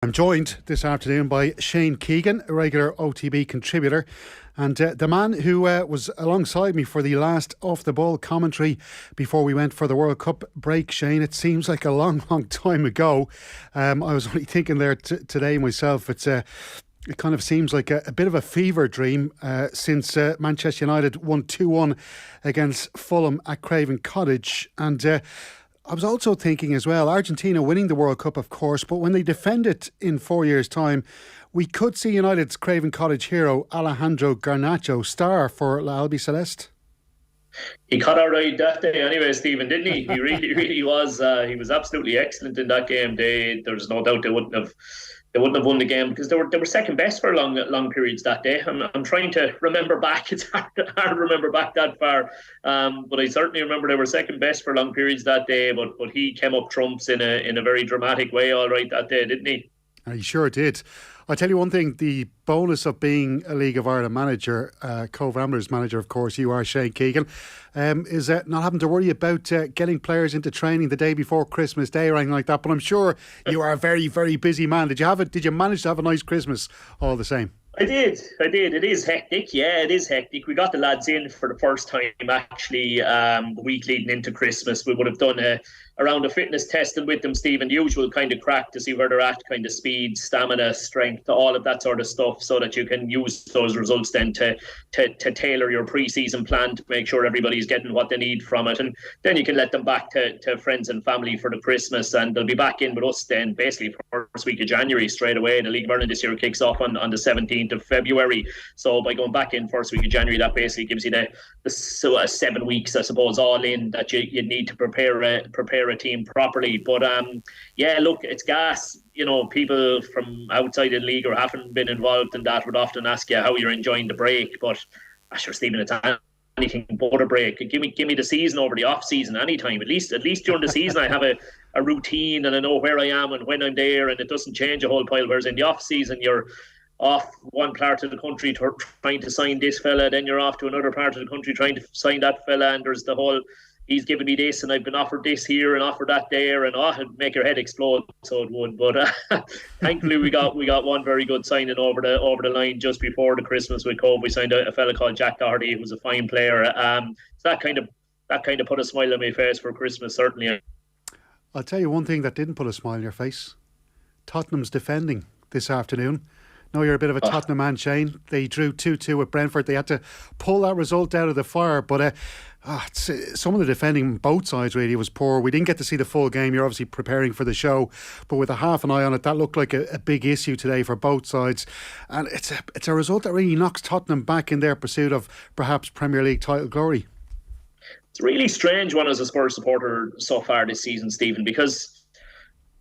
I'm joined this afternoon by Shane Keegan, a regular OTB contributor, and the man who was alongside me for the last off-the-ball commentary before we went for the World Cup break. Shane, it seems like a long time ago. I was only thinking there today myself, it kind of seems like a bit of a fever dream since Manchester United won 2-1 against Fulham at Craven Cottage. And I was also thinking as well, Argentina winning the World Cup, of course, but when they defend it in 4 years' time, we could see United's Craven Cottage hero Alejandro Garnacho star for La Albiceleste. He caught our eye that day anyway, Stephen, didn't he? He really was. He was absolutely excellent in that game. There's no doubt they wouldn't have won the game because they were second best for long periods that day. I'm trying to remember back. It's hard to remember back that far, but I certainly remember they were second best for long periods that day. But he came up trumps in a very dramatic way, all right, that day, didn't he? He sure did. I'll tell you one thing, the bonus of being a League of Ireland manager, Cove Ramblers manager, of course, you are, Shane Keegan, is not having to worry about getting players into training the day before Christmas Day or anything like that. But I'm sure you are a very, very busy man. Did you manage to have a nice Christmas all the same? I did. It is hectic. Yeah, it is hectic. We got the lads in for the first time, actually, the week leading into Christmas. We would have done a round of fitness testing with them, Stephen, the usual kind of crack to see where they're at, kind of speed, stamina, strength, all of that sort of stuff, so that you can use those results then to tailor your pre-season plan to make sure everybody's getting what they need from it. And then you can let them back to friends and family for the Christmas, and they'll be back in with us then basically first week of January straight away. The League of Ireland this year kicks off on the 17th of February. So by going back in first week of January, that basically gives you the 7 weeks, I suppose, all in that you need to prepare a team properly. But yeah, look, it's gas. You know, people from outside the league or haven't been involved in that would often ask you how you're enjoying the break. But sure, Stephen, it's anything but a break. Give me the season over the off season anytime. At least during the season I have a routine and I know where I am and when I'm there, and it doesn't change a whole pile. Whereas in the off season, you're off one part of the country trying to sign this fella, then you're off to another part of the country trying to sign that fella, and there's the whole, he's given me this and I've been offered this here and offered that there, and it'd make your head explode, so it would. But thankfully we got one very good signing over the line just before the Christmas with Cove. We signed a fella called Jack Doherty, who was a fine player. So that kind of put a smile on my face for Christmas, certainly. I'll tell you one thing that didn't put a smile on your face. Tottenham's defending this afternoon. No, you're a bit of a Tottenham man, Shane. They drew 2-2 with Brentford. They had to pull that result out of the fire. But some of the defending on both sides really was poor. We didn't get to see the full game. You're obviously preparing for the show. But with a half an eye on it, that looked like a big issue today for both sides. And it's a result that really knocks Tottenham back in their pursuit of perhaps Premier League title glory. It's a really strange one as a Spurs supporter so far this season, Stephen, because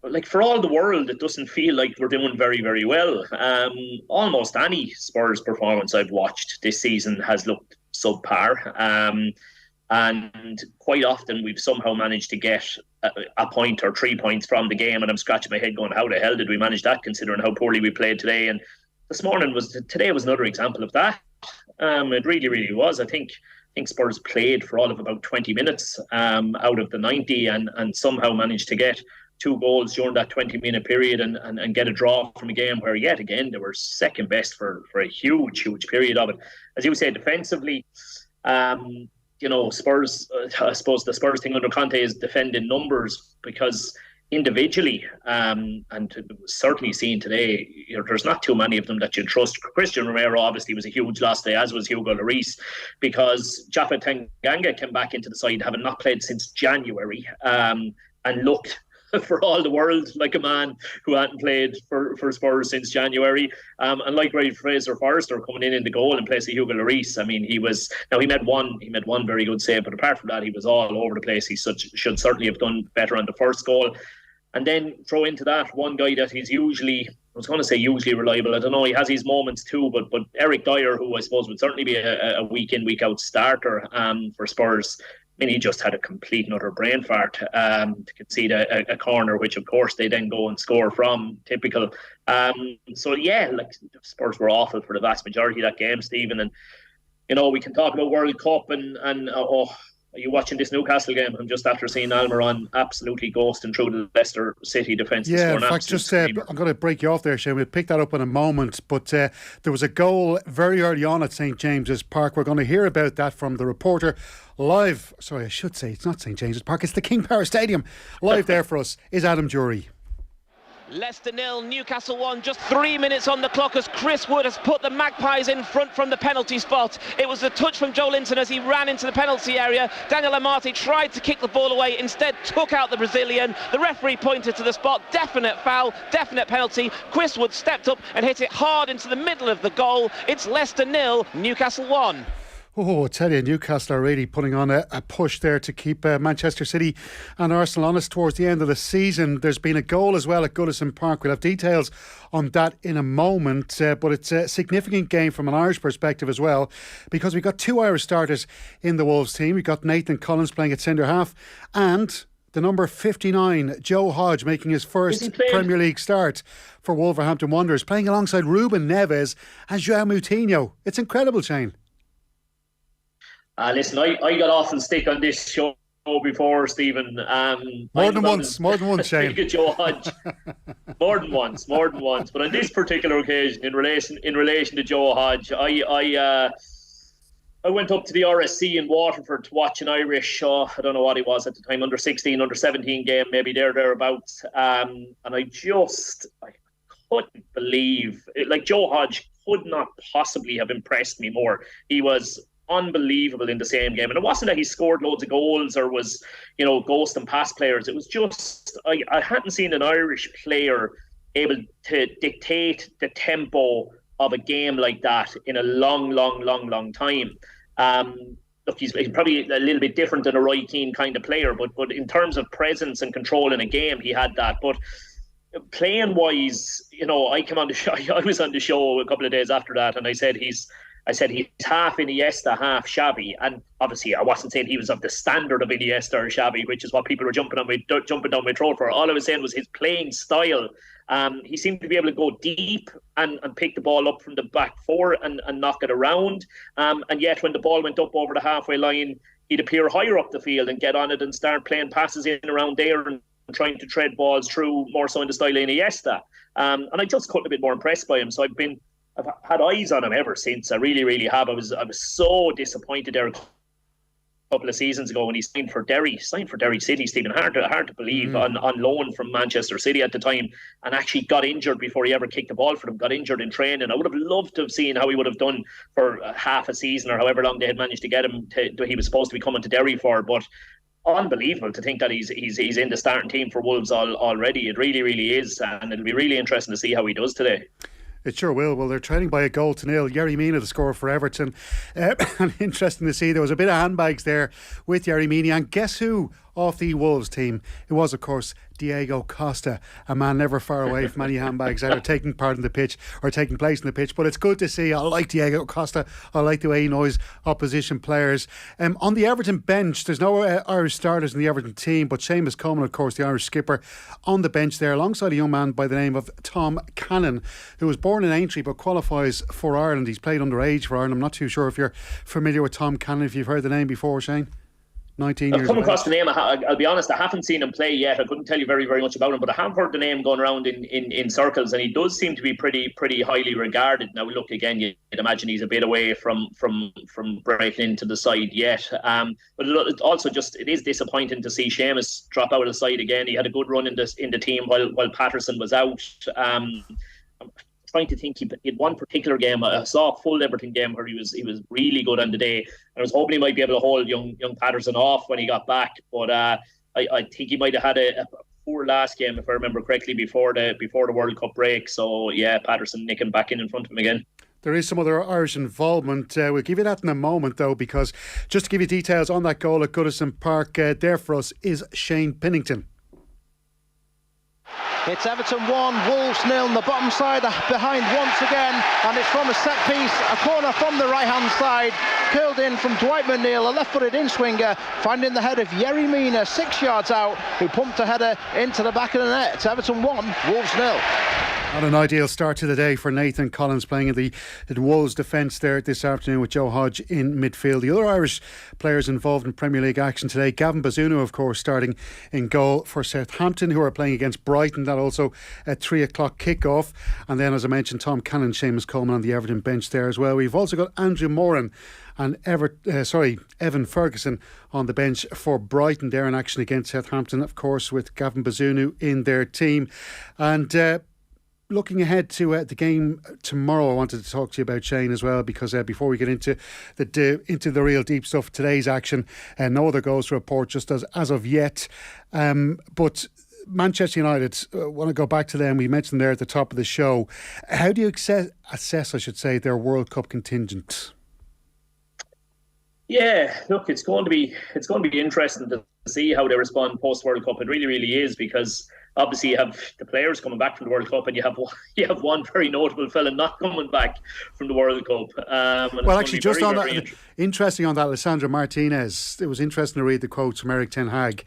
like for all the world, it doesn't feel like we're doing very, very well. Almost any Spurs performance I've watched this season has looked subpar. And quite often we've somehow managed to get a point or 3 points from the game, and I'm scratching my head going, how the hell did we manage that considering how poorly we played today? And today was another example of that. It really, really was. I think Spurs played for all of about 20 minutes out of the 90 and somehow managed to get 2 goals during that 20-minute period and get a draw from a game where, yet again, they were second best for a huge period of it. As you say, defensively, Spurs, I suppose the Spurs thing under Conte is defending numbers, because individually, and it was certainly seen today, there's not too many of them that you trust. Christian Romero obviously was a huge loss today, as was Hugo Lloris, because Jaffa Tanganga came back into the side having not played since January, and looked for all the world like a man who hadn't played for Spurs since January. And likewise, Fraser Forrester coming in the goal in place of Hugo Lloris. I mean, he made one very good save, but apart from that, he was all over the place. He should certainly have done better on the first goal. And then throw into that one guy that he's usually reliable. I don't know, he has his moments too, but Eric Dyer, who I suppose would certainly be a week in, week out starter for Spurs, I mean, he just had a complete and utter brain fart to concede a corner, which of course they then go and score from. Typical. So yeah, like Spurs were awful for the vast majority of that game, Stephen. And we can talk about World Cup and Are you watching this Newcastle game? I'm just after seeing Almiron absolutely ghosting through the Leicester City defence. Yeah, in fact, I'm going to break you off there, Shane. We'll pick that up in a moment. But there was a goal very early on at St James's Park. We're going to hear about that from the reporter live. Sorry, I should say it's not St James's Park, it's the King Power Stadium. Live there for us is Adam Jury. Leicester 0, Newcastle 1, just 3 minutes on the clock as Chris Wood has put the Magpies in front from the penalty spot. It was a touch from Joe Linton as he ran into the penalty area. Daniel Amate tried to kick the ball away, instead took out the Brazilian. The referee pointed to the spot, definite foul, definite penalty. Chris Wood stepped up and hit it hard into the middle of the goal. It's Leicester 0, Newcastle 1. Oh, I tell you, Newcastle are really putting on a push there to keep Manchester City and Arsenal honest towards the end of the season. There's been a goal as well at Goodison Park. We'll have details on that in a moment, but it's a significant game from an Irish perspective as well, because we've got 2 Irish starters in the Wolves team. We've got Nathan Collins playing at centre half and the number 59, Joe Hodge, making his first Premier League start for Wolverhampton Wanderers, playing alongside Ruben Neves and João Moutinho. It's incredible, Shane. Listen, I got awful stick on this show before, Stephen. More than once, Shane. Joe Hodge. More than once. But on this particular occasion, in relation to Joe Hodge, I went up to the RSC in Waterford to watch an Irish, I don't know what he was at the time, under 16, under 17 game, maybe thereabouts. And I couldn't believe it. Like, Joe Hodge could not possibly have impressed me more. He was unbelievable in the same game, and it wasn't that he scored loads of goals or was, ghosting past players. It was just I hadn't seen an Irish player able to dictate the tempo of a game like that in a long time. Look, he's probably a little bit different than a Roy Keane kind of player, but in terms of presence and control in a game, he had that. But playing wise, I came on the show. I was on the show a couple of days after that, and I said he's half Iniesta, half Xavi, and obviously I wasn't saying he was of the standard of Iniesta or Xavi, which is what people were jumping down my throat for. All I was saying was his playing style. He seemed to be able to go deep and pick the ball up from the back four and knock it around. And yet when the ball went up over the halfway line, he'd appear higher up the field and get on it and start playing passes in around there and trying to tread balls through, more so in the style of Iniesta. And I just couldn't have been more impressed by him. So I've had eyes on him ever since. I really have. I was so disappointed there a couple of seasons ago when he signed for Derry City, Stephen. Hard to believe, on loan from Manchester City at the time, and actually got injured before he ever kicked the ball for them. Got injured in training. I would have loved to have seen how he would have done for half a season or however long they had managed to get him he was supposed to be coming to Derry for. But unbelievable to think that he's in the starting team for Wolves already. It really is, and it'll be really interesting to see how he does today. It sure will. Well, they're trailing by a goal to nil. Yerry Mina, the scorer for Everton. And interesting to see, there was a bit of handbags there with Yerry Mina. And guess who off the Wolves team? It was, of course, Diego Costa, a man never far away from any handbags either taking part in the pitch or taking place in the pitch. But it's good to see. I like Diego Costa. I like the way he knows opposition players. On the Everton bench, there's no Irish starters in the Everton team, but Seamus Coleman, of course, the Irish skipper, on the bench there alongside a young man by the name of Tom Cannon, who was born in Aintree but qualifies for Ireland. He's played underage for Ireland. I'm not too sure if you're familiar with Tom Cannon, if you've heard the name before, Shane. 19 years I've come across the name. I'll be honest, I haven't seen him play yet. I couldn't tell you very much about him, but I have heard the name going around in circles, and he does seem to be pretty highly regarded. Now, look, again, you'd imagine he's a bit away from breaking into the side yet. But it also it is disappointing to see Seamus drop out of the side again. He had a good run in the team while Patterson was out. I'm trying to think. He had one particular game. I saw a full Everton game where he was really good on the day. I was hoping he might be able to hold young Patterson off when he got back, but I think he might have had a poor last game, if I remember correctly, before the World Cup break. So yeah, Patterson nicking back in front of him again. There is some other Irish involvement. We'll give you that in a moment, though, because just to give you details on that goal at Goodison Park, there for us is Shane Pinnington. It's Everton 1, Wolves 0, the bottom side behind once again, and it's from a set piece, a corner from the right hand side, curled in from Dwight McNeil, a left-footed in-swinger, finding the head of Yerry Mina 6 yards out, who pumped a header into the back of the net. It's Everton 1, Wolves 0. Not an ideal start to the day for Nathan Collins playing in the Wolves defence there this afternoon with Joe Hodge in midfield. The other Irish players involved in Premier League action today, Gavin Bazunu of course starting in goal for Southampton, who are playing against Brighton. That also at 3 o'clock kick-off. And then, as I mentioned, Tom Cannon, Seamus Coleman on the Everton bench there as well. We've also got Andrew Moran and Evan Ferguson on the bench for Brighton. They're in action against Southampton, of course, with Gavin Bazunu in their team. And looking ahead to the game tomorrow, I wanted to talk to you about, Shane, as well, because before we get into the real deep stuff, today's action, no other goals to report just as of yet. But Manchester United, want to go back to them. We mentioned there at the top of the show. How do you assess, I should say, their World Cup contingent? Yeah, look, it's going to be interesting to see how they respond post World Cup. It really, really is, because obviously you have the players coming back from the World Cup, and you have one very notable fella not coming back from the World Cup. Well, actually, just on that, interesting on that, Alessandro Martinez. It was interesting to read the quotes from Eric Ten Hag.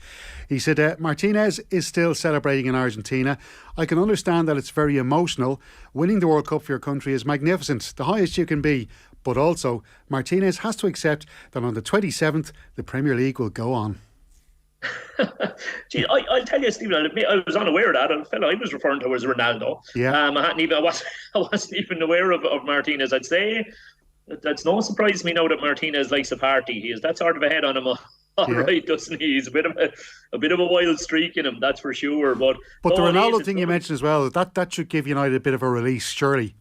He said, Martinez is still celebrating in Argentina. I can understand that it's very emotional. Winning the World Cup for your country is magnificent, the highest you can be. But also, Martinez has to accept that on the 27th, the Premier League will go on. Gee, I'll tell you, Stephen, I'll admit I was unaware of that. The fellow I was referring to was Ronaldo. Yeah. I wasn't even aware of Martinez. I'd say that's no surprise to me now that Martinez likes a party. He has that sort of a head on him, right, doesn't he? He's a bit of a wild streak in him, that's for sure. But the Ronaldo thing you mentioned as well, that should give United a bit of a release, surely.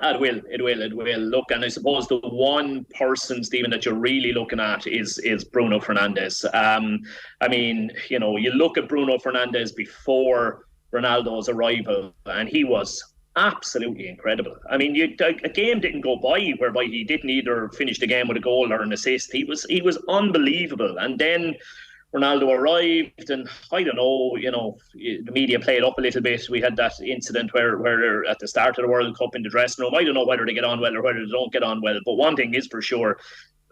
It will. Look, and I suppose the one person, Stephen, that you're really looking at is Bruno Fernandes. I mean, you look at Bruno Fernandes before Ronaldo's arrival, and he was absolutely incredible. I mean, a game didn't go by whereby he didn't either finish the game with a goal or an assist. He was unbelievable. And then Ronaldo arrived, and I don't know, the media played up a little bit. We had that incident where at the start of the World Cup in the dressing room, I don't know whether they get on well or whether they don't get on well, but one thing is for sure,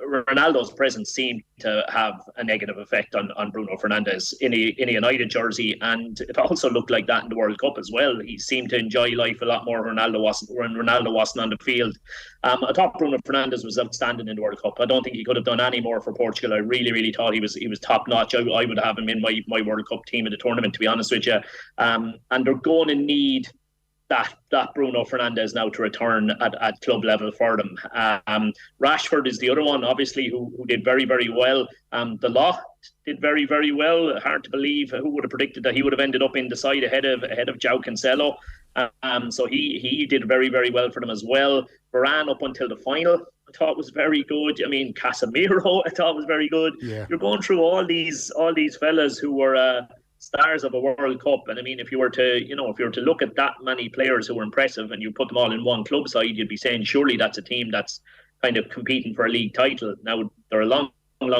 Ronaldo's presence seemed to have a negative effect on Bruno Fernandes in a United jersey, and it also looked like that in the World Cup as well. He seemed to enjoy life a lot more when Ronaldo wasn't on the field. I thought Bruno Fernandes was outstanding in the World Cup. I don't think he could have done any more for Portugal. I really, really thought he was top notch. I would have him in my World Cup team in the tournament, to be honest with you. And they're going to need that Bruno Fernandes now to return at club level for them. Rashford is the other one, obviously, who did very, very well. The lot did very, very well. Hard to believe. Who would have predicted that he would have ended up in the side ahead of João Cancelo? So he did very, very well for them as well. Varane up until the final, I thought was very good. I mean, Casemiro, I thought was very good. Yeah. You're going through all these fellas who were stars of a World Cup, and I mean, if you were to look at that many players who were impressive and you put them all in one club side, you'd be saying surely that's a team that's kind of competing for a league title. Now they're a long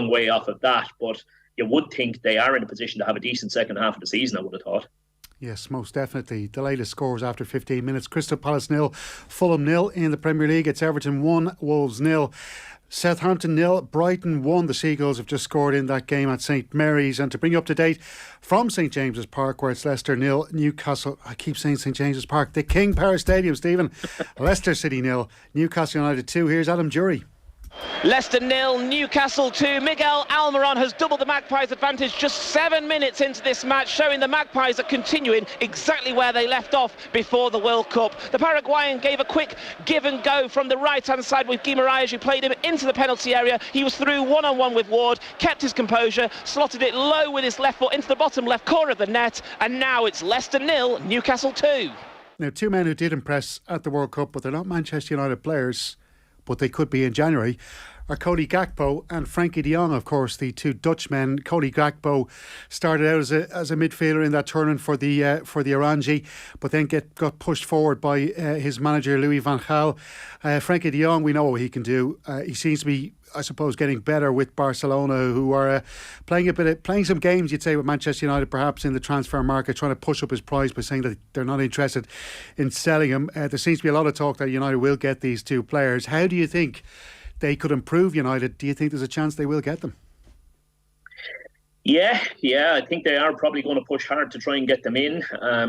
way off of that, but you would think they are in a position to have a decent second half of the season, I would have thought. Yes, most definitely. The latest scores after 15 minutes: Crystal Palace 0, Fulham 0 in the Premier League. It's Everton 1, Wolves 0. Southampton 0, Brighton 1. The Seagulls have just scored in that game at St Mary's. And to bring you up to date from St James's Park, where it's Leicester 0, Newcastle, I keep saying St James's Park, the King Power Stadium, Stephen. Leicester City 0, Newcastle United 2. Here's Adam Jury. Leicester 0, Newcastle 2. Miguel Almiron has doubled the Magpies' advantage just 7 minutes into this match, showing the Magpies are continuing exactly where they left off before the World Cup. The Paraguayan gave a quick give and go from the right-hand side with Guimaraes, who played him into the penalty area. He was through one-on-one with Ward, kept his composure, slotted it low with his left foot into the bottom left corner of the net, and now it's Leicester 0, Newcastle 2. Now, two men who did impress at the World Cup, but they're not Manchester United players, but they could be in January, are Cody Gakpo and Frankie de Jong, of course, the two Dutchmen. Cody Gakpo started out as a midfielder in that tournament for the Orange, but then got pushed forward by his manager Louis van Gaal. Frankie de Jong, we know what he can do. He seems to be, I suppose, getting better with Barcelona, who are playing some games, you'd say, with Manchester United, perhaps in the transfer market, trying to push up his price by saying that they're not interested in selling him. There seems to be a lot of talk that United will get these two players. How do you think they could improve United? Do you think there's a chance they will get them? Yeah, I think they are probably going to push hard to try and get them in.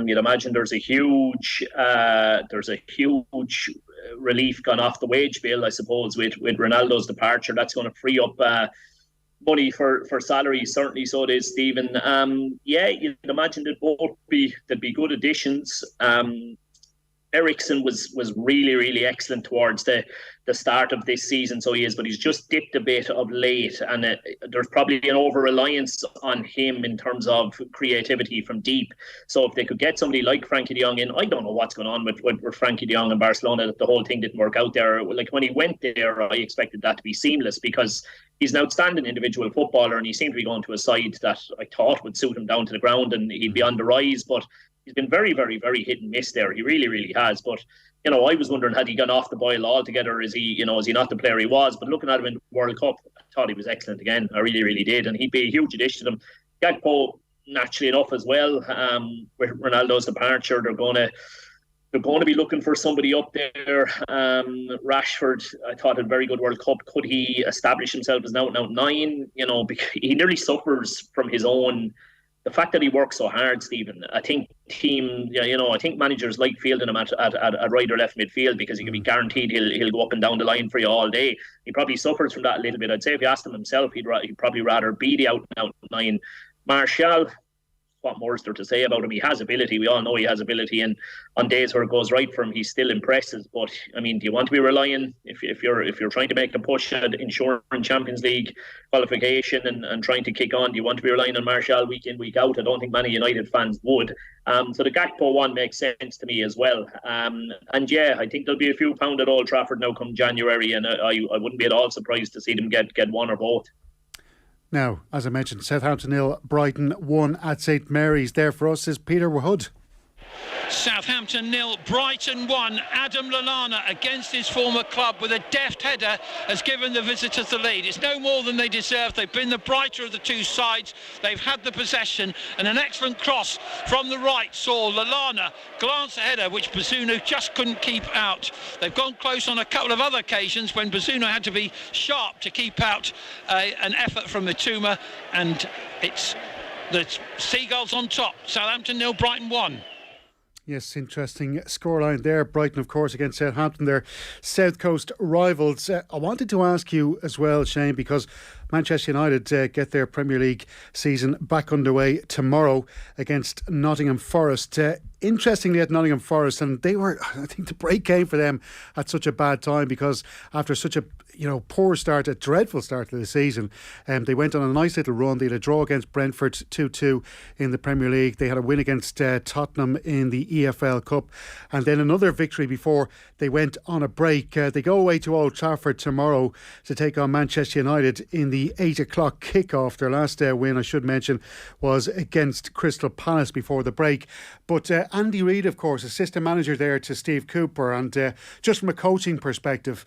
You'd imagine there's a huge relief gone off the wage bill, I suppose, with Ronaldo's departure. That's going to free up money for salaries, certainly. So it is, Stephen. You'd imagine they'd be good additions. Ericsson was really, really excellent towards the start of this season, so he is, but he's just dipped a bit of late, and there's probably an over-reliance on him in terms of creativity from deep. So if they could get somebody like Frankie de Jong in, I don't know what's going on with Frankie de Jong in Barcelona, that the whole thing didn't work out there. Like when he went there, I expected that to be seamless because he's an outstanding individual footballer, and he seemed to be going to a side that I thought would suit him down to the ground and he'd be on the rise, but he's been very, very, very hit and miss there. He really, really has. But, I was wondering, had he gone off the boil altogether? Is he not the player he was? But looking at him in the World Cup, I thought he was excellent again. I really, really did. And he'd be a huge addition to them. Gakpo, naturally enough as well, with Ronaldo's departure, they're going to be looking for somebody up there. Rashford, I thought, had a very good World Cup. Could he establish himself as an out-and-out 9? He nearly suffers from his own... The fact that he works so hard, Stephen, I think I think managers like fielding him at right or left midfield because he can be guaranteed he'll go up and down the line for you all day. He probably suffers from that a little bit. I'd say if you asked him himself, he'd probably rather be the out-and-out 9. Martial, what more is there to say about him? He has ability. We all know he has ability, and on days where it goes right for him, he still impresses. But I mean, do you want to be relying if you're trying to make a push at ensuring Champions League qualification and trying to kick on? Do you want to be relying on Martial week in, week out? I don't think many United fans would. So the Gakpo one makes sense to me as well. I think there'll be a few pound at Old Trafford now come January, and I wouldn't be at all surprised to see them get one or both. Now, as I mentioned, Southampton 0, Brighton 1 at St Mary's. There for us is Peter Wood. Southampton 0, Brighton 1. Adam Lallana against his former club with a deft header has given the visitors the lead. It's no more than they deserve. They've been the brighter of the two sides. They've had the possession, and an excellent cross from the right saw Lallana glance a header which Bazunu just couldn't keep out. They've gone close on a couple of other occasions when Bazunu had to be sharp to keep out an effort from Mitoma, and it's the Seagulls on top. Southampton 0, Brighton 1. Yes, interesting scoreline there. Brighton, of course, against Southampton, their South Coast rivals. I wanted to ask you as well, Shane, because Manchester United get their Premier League season back underway tomorrow against Nottingham Forest. Interestingly, at Nottingham Forest, and I think the break came for them at such a bad time because after such a poor start, a dreadful start to the season, they went on a nice little run. They had a draw against Brentford 2-2 in the Premier League. They had a win against Tottenham in the EFL Cup, and then another victory before they went on a break. They go away to Old Trafford tomorrow to take on Manchester United in the 8 o'clock kickoff. Their last win, I should mention, was against Crystal Palace before the break. But Andy Reid, of course, assistant manager there to Steve Cooper, and just from a coaching perspective,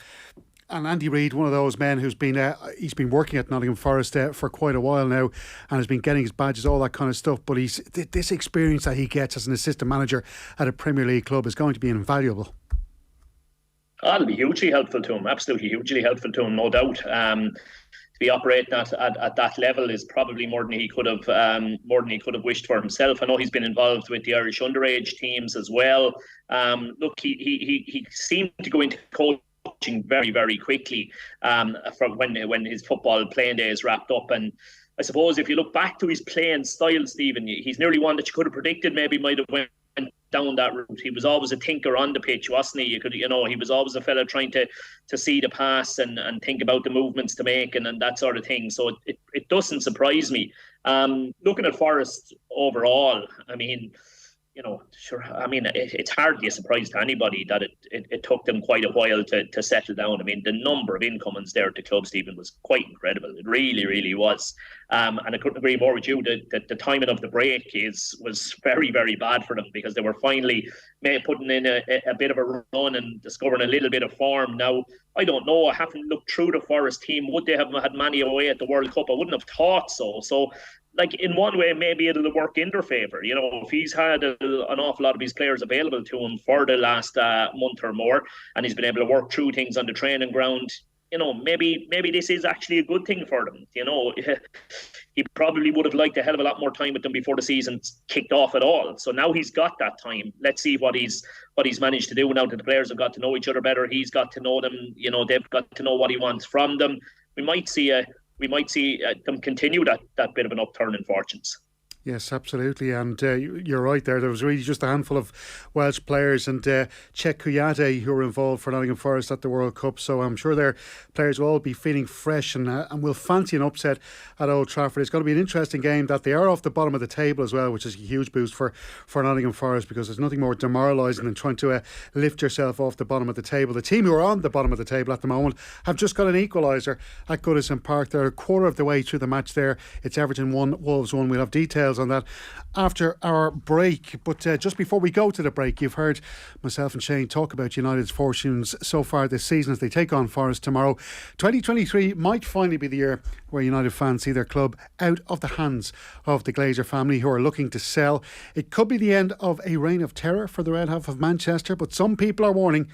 and Andy Reid, one of those men who's been he's been working at Nottingham Forest for quite a while now, and has been getting his badges, all that kind of stuff. But this experience that he gets as an assistant manager at a Premier League club is going to be invaluable. It'll be hugely helpful to him. Absolutely hugely helpful to him, no doubt. To be operating at that level is probably more than he could have wished for himself. I know he's been involved with the Irish underage teams as well. Look, he seemed to go into coaching very, very quickly from when his football playing days wrapped up. And I suppose if you look back to his playing style, Stephen, he's nearly one that you could have predicted maybe might have went down that route. He was always a thinker on the pitch, wasn't he? He was always a fella trying to see the pass and think about the movements to make and that sort of thing. So it doesn't surprise me. Looking at Forest overall, I mean, it's hardly a surprise to anybody that it took them quite a while to settle down. I mean, the number of incomings there at the club, Stephen, was quite incredible. It really, really was. And I couldn't agree more with you that the timing of the break was very, very bad for them because they were finally putting in a bit of a run and discovering a little bit of form. Now, I don't know. I haven't looked through the Forest team. Would they have had many away at the World Cup? I wouldn't have thought so. So, in one way, maybe it'll work in their favour. If he's had an awful lot of his players available to him for the last month or more, and he's been able to work through things on the training ground, maybe this is actually a good thing for them. he probably would have liked a hell of a lot more time with them before the season kicked off at all. So now he's got that time. Let's see what he's managed to do now that the players have got to know each other better. He's got to know them. You know, they've got to know what he wants from them. We might see them continue that bit of an upturn in fortunes. Yes, absolutely, and you're right there. There was really just a handful of Welsh players and Czech Kuyate who were involved for Nottingham Forest at the World Cup, so I'm sure their players will all be feeling fresh and will fancy an upset at Old Trafford. It's going to be an interesting game. That they are off the bottom of the table as well, which is a huge boost for Nottingham Forest, because there's nothing more demoralising than trying to lift yourself off the bottom of the table. The team who are on the bottom of the table at the moment have just got an equaliser at Goodison Park. They're a quarter of the way through the match there. It's Everton 1, Wolves 1. We'll have details on that after our break, but just before we go to the break, you've heard myself and Shane talk about United's fortunes so far this season as they take on Forest tomorrow. 2023 might finally be the year where United fans see their club out of the hands of the Glazer family, who are looking to sell. It could be the end of a reign of terror for the red half of Manchester, but some people are warning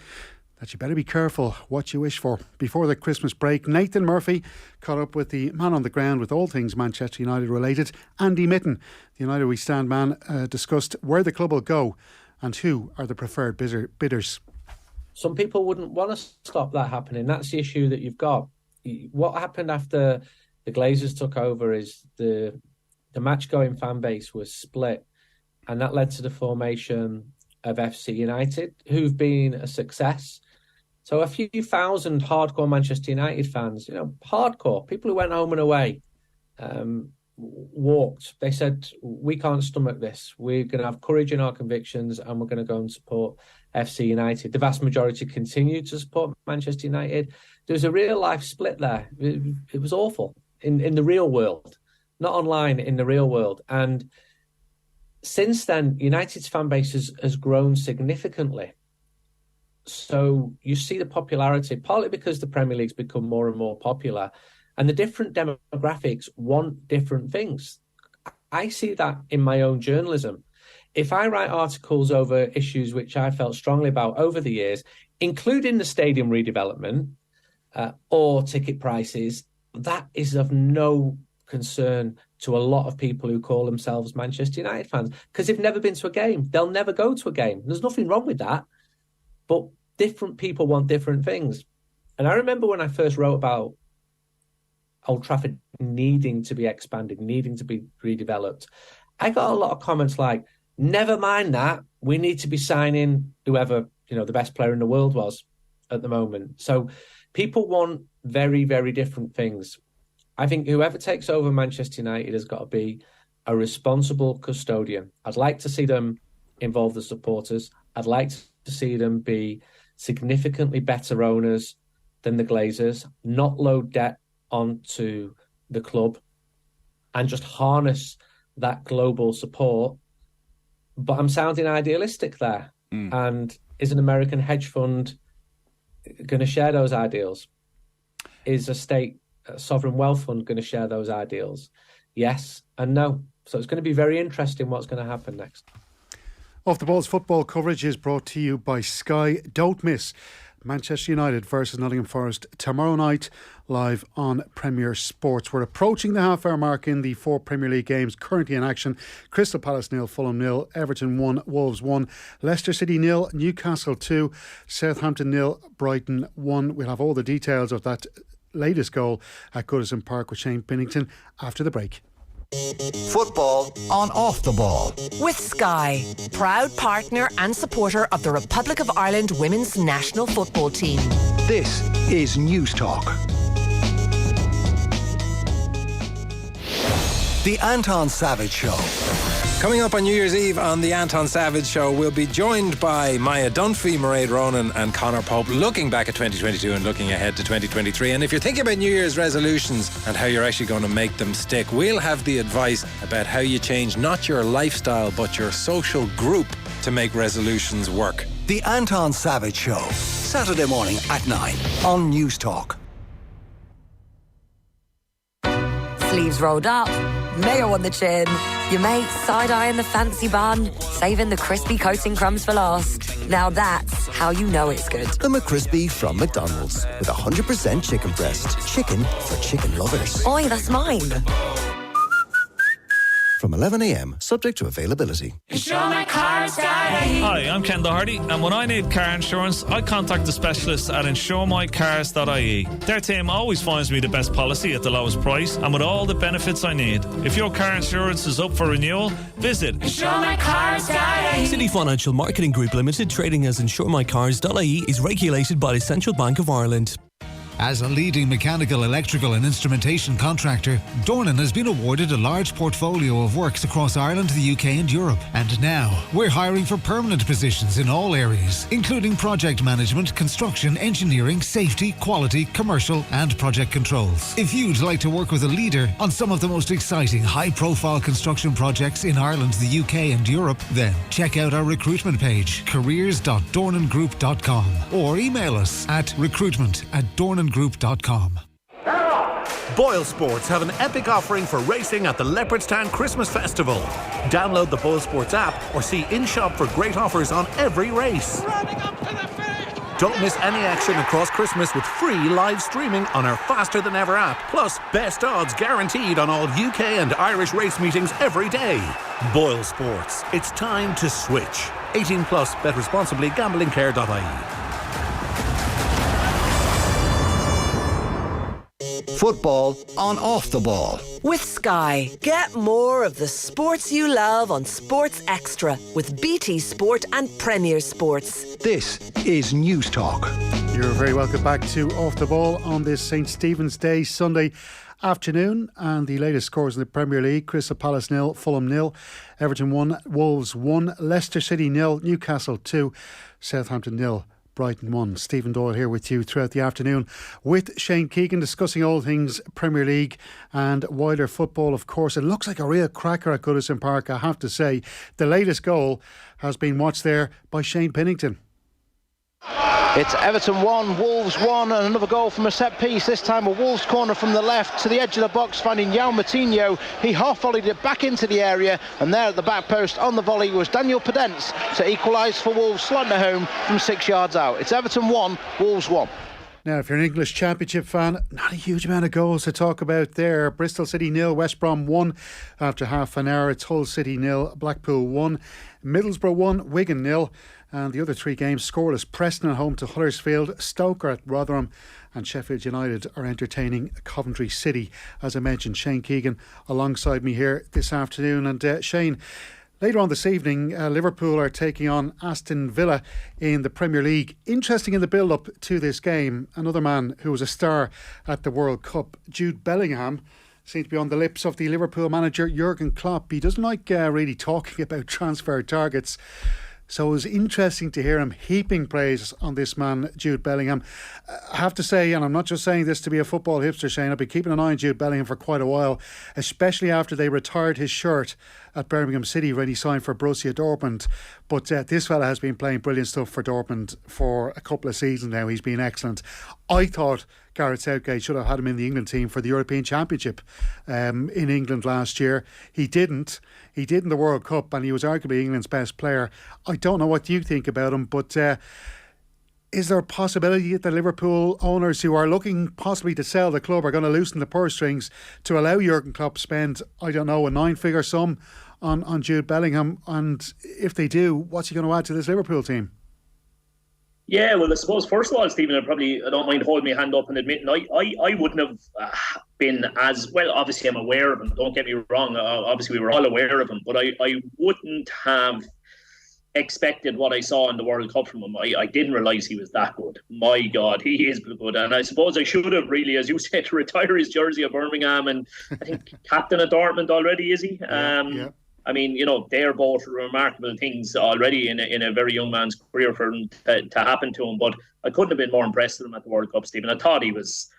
that you better be careful what you wish for. Before the Christmas break, Nathan Murphy caught up with the man on the ground with all things Manchester United related. Andy Mitten, the United We Stand man, discussed where the club will go and who are the preferred bidders. Some people wouldn't want to stop that happening. That's the issue that you've got. What happened after the Glazers took over is the match-going fan base was split, and that led to the formation of FC United, who've been a success. So a few thousand hardcore Manchester United fans, hardcore, people who went home and away, walked. They said, we can't stomach this. We're going to have courage in our convictions and we're going to go and support FC United. The vast majority continued to support Manchester United. There was a real life split there. It was awful in the real world, not online, in the real world. And since then, United's fan base has grown significantly. So you see the popularity, partly because the Premier League's become more and more popular, and the different demographics want different things. I see that in my own journalism. If I write articles over issues which I felt strongly about over the years, including the stadium redevelopment or ticket prices, that is of no concern to a lot of people who call themselves Manchester United fans, because they've never been to a game. They'll never go to a game. There's nothing wrong with that. But different people want different things. And I remember when I first wrote about Old Trafford needing to be expanded, needing to be redeveloped, I got a lot of comments like, never mind that, we need to be signing whoever, the best player in the world was at the moment. So people want very, very different things. I think whoever takes over Manchester United has got to be a responsible custodian. I'd like to see them involve the supporters. I'd like to see them be significantly better owners than the Glazers, not load debt onto the club, and just harness that global support. But I'm sounding idealistic there. And is an American hedge fund going to share those ideals? Is a sovereign wealth fund going to share those ideals? Yes and no. So it's going to be very interesting what's going to happen next. Off the Ball's football coverage is brought to you by Sky. Don't miss Manchester United versus Nottingham Forest tomorrow night, live on Premier Sports. We're approaching the half-hour mark in the 4 Premier League games currently in action. Crystal Palace 0, Fulham 0, Everton 1, Wolves 1, Leicester City 0, Newcastle 2, Southampton 0, Brighton 1. We'll have all the details of that latest goal at Goodison Park with Shane Pennington after the break. Football on Off the Ball with Sky, proud partner and supporter of the Republic of Ireland women's national football team. This is News Talk. The Anton Savage Show. Coming up on New Year's Eve on the Anton Savage Show, we'll be joined by Maya Dunphy, Mairead Ronan and Conor Pope, looking back at 2022 and looking ahead to 2023. And if you're thinking about New Year's resolutions and how you're actually going to make them stick, we'll have the advice about how you change not your lifestyle but your social group to make resolutions work. The Anton Savage Show, Saturday morning at 9 on News Talk. Sleeves rolled up, mayo on the chin, your mate side-eyeing the fancy bun, saving the crispy coating crumbs for last. Now that's how you know it's good. The McCrispy from McDonald's with 100% chicken breast. Chicken for chicken lovers. Oi, that's mine. from 11 a.m, subject to availability. Hi, I'm Ken Doherty, and when I need car insurance, I contact the specialists at insuremycars.ie. Their team always finds me the best policy at the lowest price and with all the benefits I need. If your car insurance is up for renewal, visit insuremycars.ie. City Financial Marketing Group Limited, trading as insuremycars.ie, is regulated by the Central Bank of Ireland. As a leading mechanical, electrical and instrumentation contractor, Dornan has been awarded a large portfolio of works across Ireland, the UK and Europe. And now, we're hiring for permanent positions in all areas, including project management, construction, engineering, safety, quality, commercial and project controls. If you'd like to work with a leader on some of the most exciting high-profile construction projects in Ireland, the UK and Europe, then check out our recruitment page, careers.dornangroup.com, or email us at recruitment@dornangroup.com. Boyle Sports have an epic offering for racing at the Leopardstown Christmas Festival. Download the Boyle Sports app or see in-shop for great offers on every race. Don't miss any action across Christmas with free live streaming on our Faster Than Ever app. Plus, best odds guaranteed on all UK and Irish race meetings every day. Boyle Sports. It's time to switch. 18 plus. Bet responsibly. Gamblingcare.ie. Football on Off the Ball. With Sky, get more of the sports you love on Sports Extra with BT Sport and Premier Sports. This is News Talk. You're very welcome back to Off the Ball on this St. Stephen's Day Sunday afternoon, and the latest scores in the Premier League: Crystal Palace 0, Fulham 0, Everton 1, Wolves 1, Leicester City 0, Newcastle 2, Southampton 0, Brighton 1. Stephen Doyle here with you throughout the afternoon with Shane Keegan, discussing all things Premier League and wider football. Of course, it looks like a real cracker at Goodison Park, I have to say. The latest goal has been watched there by Shane Pennington. It's Everton 1, Wolves 1, and another goal from a set piece, this time a Wolves corner from the left to the edge of the box, finding João Moutinho. He half-volleyed it back into the area, and there at the back post on the volley was Daniel Podence to equalise for Wolves, sliding it home from 6 yards out. It's Everton 1, Wolves 1. Now, if you're an English Championship fan, not a huge amount of goals to talk about there. Bristol City 0, West Brom 1 after half an hour. It's Hull City 0, Blackpool 1, Middlesbrough 1, Wigan 0. And the other three games scoreless. Preston at home to Huddersfield, Stoke at Rotherham, and Sheffield United are entertaining Coventry City. As I mentioned, Shane Keegan alongside me here this afternoon. And Shane, later on this evening, Liverpool are taking on Aston Villa in the Premier League. Interesting in the build-up to this game, another man who was a star at the World Cup, Jude Bellingham, seems to be on the lips of the Liverpool manager Jurgen Klopp. He doesn't like really talking about transfer targets. So it was interesting to hear him heaping praise on this man, Jude Bellingham. I have to say, and I'm not just saying this to be a football hipster, Shane, I've been keeping an eye on Jude Bellingham for quite a while, especially after they retired his shirt at Birmingham City when he signed for Borussia Dortmund. But this fella has been playing brilliant stuff for Dortmund for a couple of seasons now. He's been excellent. I thought Gareth Southgate should have had him in the England team for the European Championship in England last year. He didn't. He did in the World Cup, and he was arguably England's best player. I don't know what you think about him, but is there a possibility that the Liverpool owners who are looking possibly to sell the club are going to loosen the purse strings to allow Jurgen Klopp to spend, I don't know, a 9-figure sum on Jude Bellingham? And if they do, what's he going to add to this Liverpool team? Yeah, well, I suppose, first of all, Stephen, I don't mind holding my hand up and admitting I wouldn't have been as, well, obviously I'm aware of him, don't get me wrong, obviously we were all aware of him, but I wouldn't have expected what I saw in the World Cup from him. I didn't realise he was that good. My God, he is good. And I suppose I should have really, as you said, retire his jersey of Birmingham, and I think captain of Dortmund already, is he? Yeah. I mean, you know, they're both remarkable things already in a very young man's career for him to happen to him. But I couldn't have been more impressed with him at the World Cup, Stephen. I thought he was,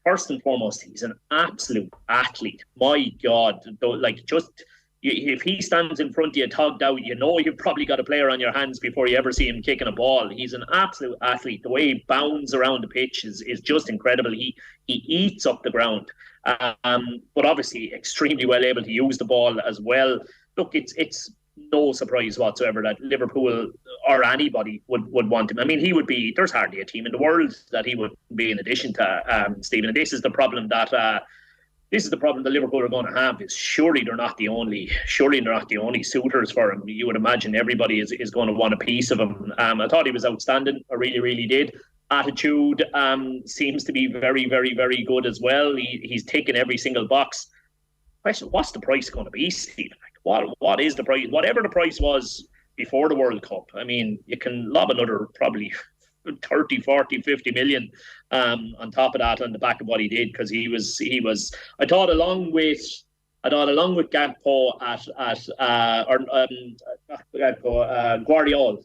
first and foremost, he's an absolute athlete. My God, like, just if he stands in front of you togged out, you know you've probably got a player on your hands before you ever see him kicking a ball. He's an absolute athlete. The way he bounds around the pitch is just incredible. He eats up the ground. But obviously extremely well able to use the ball as well. Look, it's no surprise whatsoever that Liverpool or anybody would want him. I mean, he would be, there's hardly a team in the world that he would be in addition to, Stephen. And this is the problem that this is the problem that Liverpool are going to have. Is surely they're not the only suitors for him. You would imagine everybody is going to want a piece of him. I thought he was outstanding. I really, really did. Attitude seems to be very, very, very good as well. He's taken every single box. Question: what's the price going to be, Stephen? What is the price? Whatever the price was before the World Cup. I mean, you can lob another probably 30, 40, 50 million on top of that on the back of what he did, because he was. I thought along with Gakpo Guardiola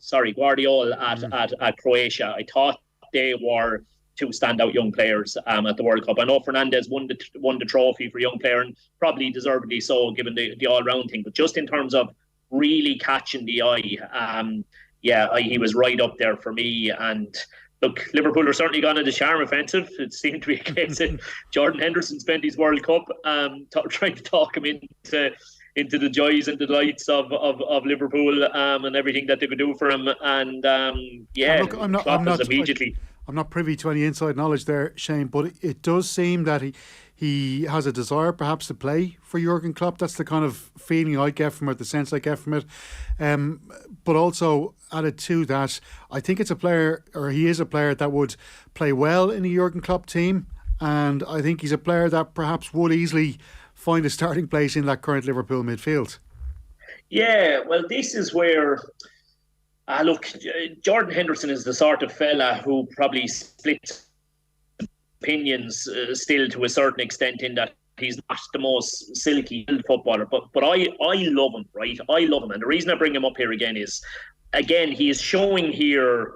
at Croatia. I thought they were two standout young players at the World Cup. I know Fernandes won the trophy for young player, and probably deservedly so, given the all-round thing. But just in terms of really catching the eye, he was right up there for me. And look, Liverpool are certainly gone into the charm offensive. It seemed to be a case that Jordan Henderson spent his World Cup trying to talk him into the joys and delights of Liverpool and everything that they could do for him. And I'm not privy to any inside knowledge there, Shane, but it does seem that he has a desire perhaps to play for Jurgen Klopp. That's the kind of feeling I get from it, the sense I get from it. But also added to that, I think it's a player, or he is a player that would play well in a Jurgen Klopp team. And I think he's a player that perhaps would easily find a starting place in that current Liverpool midfield. Yeah, well, this is where... look, Jordan Henderson is the sort of fella who probably splits opinions still to a certain extent, in that he's not the most silky footballer. But I love him, right? I love him. And the reason I bring him up here again is, he is showing here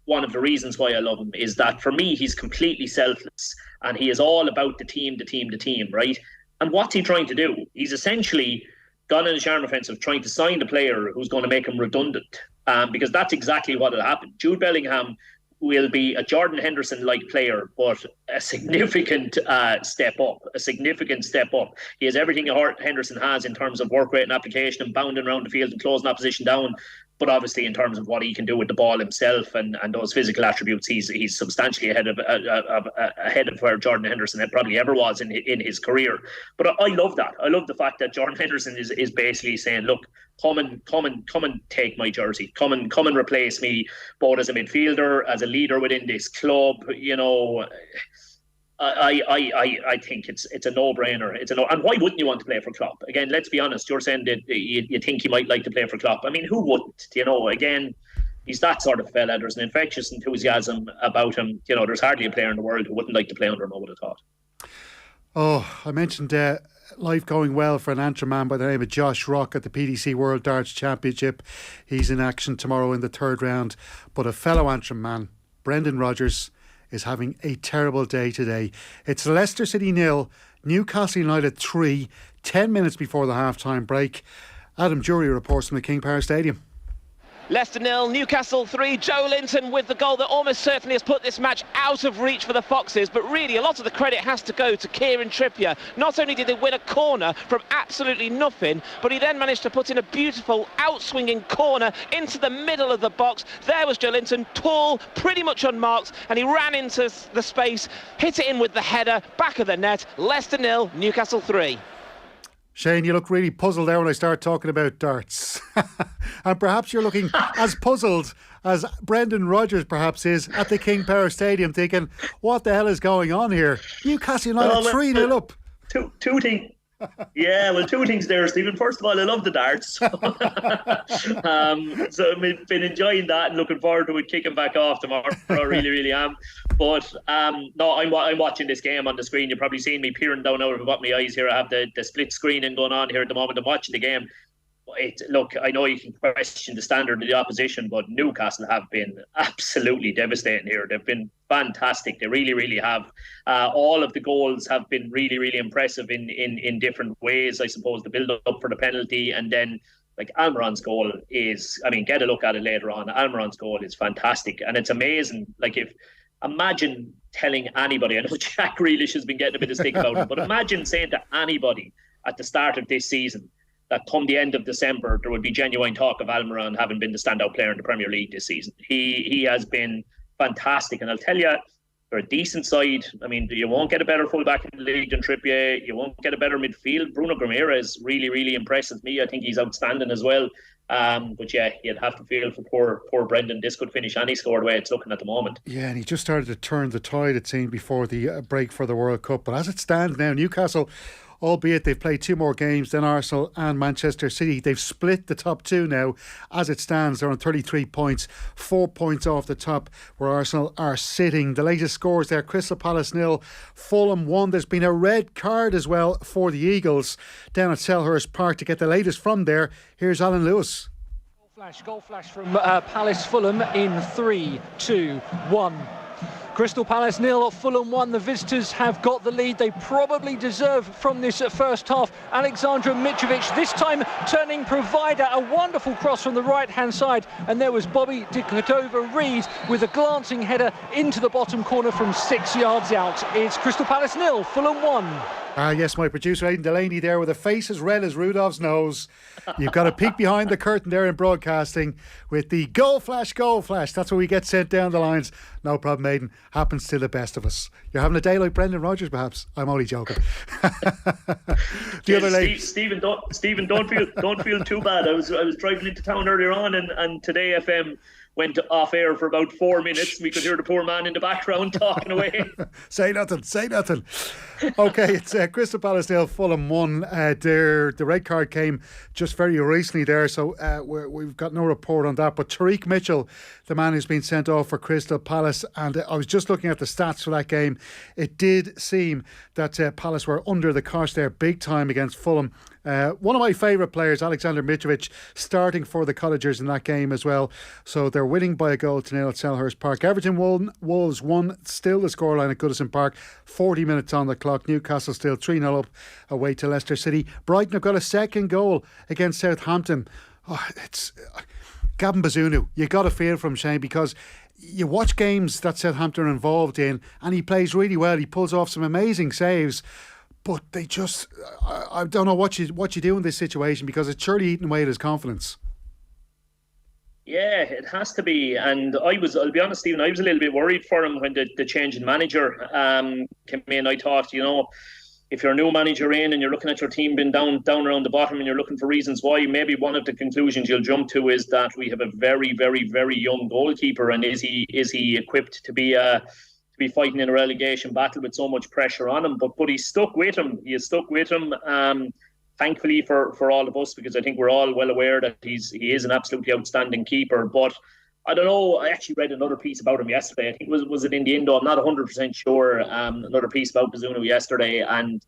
one of the reasons why I love him is that for me, he's completely selfless and he is all about the team, right? And what's he trying to do? He's essentially gone in the charm offensive trying to sign the player who's going to make him redundant. Because that's exactly what will happen. Jude Bellingham will be a Jordan Henderson-like player, but a significant step up. He has everything Henderson has in terms of work rate and application and bounding around the field and closing opposition down. But obviously, in terms of what he can do with the ball himself and those physical attributes, he's substantially ahead of where Jordan Henderson probably ever was in his career. But I love that. I love the fact that Jordan Henderson is basically saying, "Look, come and take my jersey. Come and replace me, both as a midfielder, as a leader within this club." You know, I think it's a no-brainer. And why wouldn't you want to play for Klopp? Again, let's be honest. You're saying that you think he might like to play for Klopp. I mean, who wouldn't? You know, again, he's that sort of fella. There's an infectious enthusiasm about him. You know, there's hardly a player in the world who wouldn't like to play under him, I would have thought. Oh, I mentioned life going well for an Antrim man by the name of Josh Rock at the PDC World Darts Championship. He's in action tomorrow in the third round. But a fellow Antrim man, Brendan Rodgers, is having a terrible day today. It's Leicester City 0, Newcastle United 3, 10 minutes before the half-time break. Adam Jury reports from the King Power Stadium. Leicester 0, Newcastle 3. Joe Linton with the goal that almost certainly has put this match out of reach for the Foxes. But really, a lot of the credit has to go to Kieran Trippier. Not only did they win a corner from absolutely nothing, but he then managed to put in a beautiful out-swinging corner into the middle of the box. There was Joe Linton, tall, pretty much unmarked, and he ran into the space, hit it in with the header, back of the net. Leicester 0, Newcastle 3. Shane, you look really puzzled there when I start talking about darts. And perhaps you're looking as puzzled as Brendan Rodgers perhaps is at the King Power Stadium, thinking, what the hell is going on here? Newcastle United 3-0 up. Two things. Yeah, well, two things there, Stephen. First of all, I love the darts. So I've been enjoying that and looking forward to it kicking back off tomorrow. I really, really am. But no, I'm watching this game on the screen. You've probably seen me peering down out of my eyes here. I have the split screening going on here at the moment. I'm watching the game. Look, I know you can question the standard of the opposition, but Newcastle have been absolutely devastating here. They've been fantastic. They really, really have. All of the goals have been really, really impressive in different ways. I suppose the build-up for the penalty, and then like Almiron's goal is, I mean, get a look at it later on. Almiron's goal is fantastic, and it's amazing. Like, imagine telling anybody, I know Jack Grealish has been getting a bit of stick about it, but imagine saying to anybody at the start of this season that come the end of December, there would be genuine talk of Almiron having been the standout player in the Premier League this season. He has been fantastic. And I'll tell you, they're a decent side. I mean, you won't get a better fullback in the league than Trippier. You won't get a better midfield. Bruno Grimera is really, really impressive me. I think he's outstanding as well. But yeah, you'd have to feel for poor Brendan. This could finish any score the way it's looking at the moment. Yeah, and he just started to turn the tide, it seemed, before the break for the World Cup. But as it stands now, Newcastle, albeit they've played 2 more games than Arsenal and Manchester City, they've split the top 2 now. As it stands, they're on 33 points, 4 points off the top where Arsenal are sitting. The latest scores there: Crystal Palace 0, Fulham 1. There's been a red card as well for the Eagles down at Selhurst Park. To get the latest from there, here's Alan Lewis. Goal flash from Palace Fulham in 3, 2, 1. Crystal Palace 0, Fulham 1. The visitors have got the lead they probably deserve from this first half. Alexandra Mitrovic this time turning provider. A wonderful cross from the right hand side, and there was Bobby de Cordova-Reid with a glancing header into the bottom corner from 6 yards out. It's Crystal Palace 0, Fulham 1. Yes, my producer Aidan Delaney there with a face as red as Rudolph's nose. You've got a peek behind the curtain there in broadcasting with the goal flash. That's what we get sent down the lines. No problem, Aidan. Happens to the best of us. You're having a day like Brendan Rodgers, perhaps. I'm only joking. Stephen, don't feel too bad. I was driving into town earlier on, and Today FM went off air for about 4 minutes. We could hear the poor man in the background talking away. Say nothing. Okay, it's Crystal Palace 0, Fulham 1. The red card came just very recently there, so we've got no report on that. But Tariq Mitchell, the man who's been sent off for Crystal Palace, and I was just looking at the stats for that game. It did seem that Palace were under the cosh there big time against Fulham. One of my favourite players, Alexander Mitrovic, starting for the Cottagers in that game as well. So they're winning by a goal to 0 at Selhurst Park. Everton 1, Wolves 1, still the scoreline at Goodison Park. 40 minutes on the clock. Newcastle still 3-0 up away to Leicester City. Brighton have got a second goal against Southampton. It's Gavin Bazunu. You got to feel from Shane, because you watch games that Southampton are involved in and he plays really well. He pulls off some amazing saves. But they just, I don't know what you do in this situation, because it's surely eating away at his confidence. Yeah, it has to be. And I'll be honest, Stephen, I was a little bit worried for him when the change in manager came in. I thought, if you're a new manager in and you're looking at your team being down around the bottom and you're looking for reasons why, maybe one of the conclusions you'll jump to is that we have a very, very, very young goalkeeper, and is he equipped to be fighting in a relegation battle with so much pressure on him, but he's stuck with him. He is stuck with him. Thankfully for all of us, because I think we're all well aware that he is an absolutely outstanding keeper. But I don't know. I actually read another piece about him yesterday. I think was it in the Indo? I'm not 100% sure. Another piece about Bazunu yesterday, and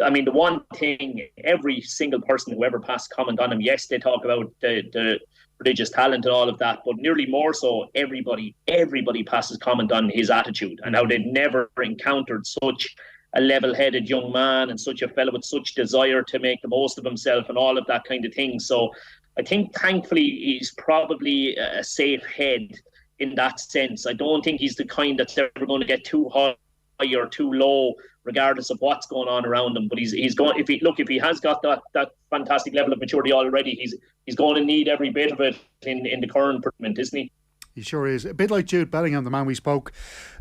I mean, the one thing, every single person who ever passed comment on him, yes, they talk about the prodigious talent and all of that, but nearly more so, everybody passes comment on his attitude and how they'd never encountered such a level-headed young man and such a fellow with such desire to make the most of himself and all of that kind of thing. So I think, thankfully, he's probably a safe head in that sense. I don't think he's the kind that's ever going to get too high or too low, regardless of what's going on around him. But he's going. If he has got that fantastic level of maturity already, he's going to need every bit of it in the current predicament, isn't he? He sure is. A bit like Jude Bellingham, the man we spoke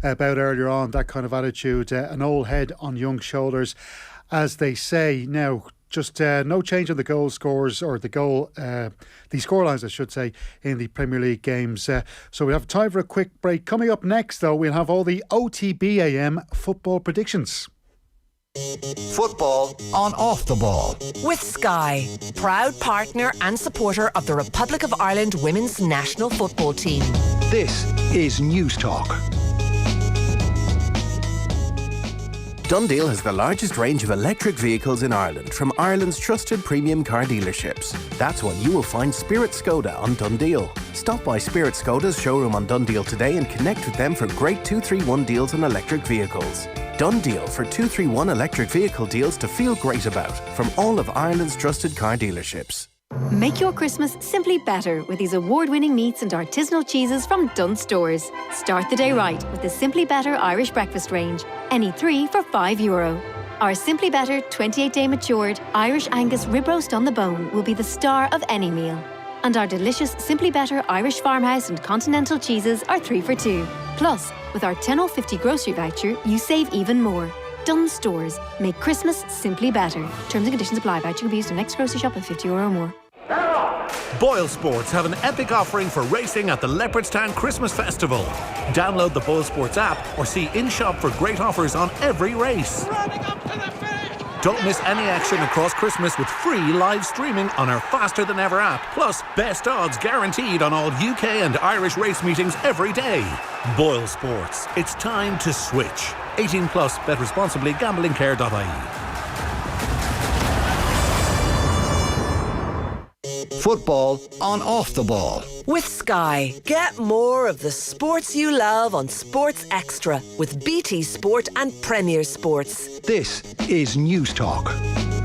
about earlier on. That kind of attitude, an old head on young shoulders, as they say. Now, just no change on the goal scores, or the scorelines, I should say, in the Premier League games. So we have time for a quick break. Coming up next, though, we'll have all the OTB AM football predictions. Football on Off the Ball. With Sky, proud partner and supporter of the Republic of Ireland women's national football team. This is News Talk. Doyle has the largest range of electric vehicles in Ireland from Ireland's trusted premium car dealerships. That's why you will find Spirit Skoda on Doyle. Stop by Spirit Skoda's showroom on Doyle today and connect with them for great 231 deals on electric vehicles. Doyle for 231 electric vehicle deals to feel great about from all of Ireland's trusted car dealerships. Make your Christmas simply better with these award-winning meats and artisanal cheeses from Dunn Stores. Start the day right with the Simply Better Irish breakfast range. Any 3 for €5. Our Simply Better 28-day matured Irish Angus rib roast on the bone will be the star of any meal. And our delicious Simply Better Irish Farmhouse and Continental cheeses are 3 for €2. Plus, with our 10/50 grocery voucher, you save even more. Dunnes Stores. Make Christmas simply better. Terms and conditions apply. Voucher can be used in the next grocery shop of €50 or more. Boyle Sports have an epic offering for racing at the Leopardstown Christmas Festival. Download the Boyle Sports app or see in-shop for great offers on every race. Don't miss any action across Christmas with free live streaming on our Faster Than Ever app. Plus, best odds guaranteed on all UK and Irish race meetings every day. Boyle Sports. It's time to switch. 18 plus. Bet responsibly. Gamblingcare.ie. Football on Off the Ball. With Sky, get more of the sports you love on Sports Extra with BT Sport and Premier Sports. This is News Talk.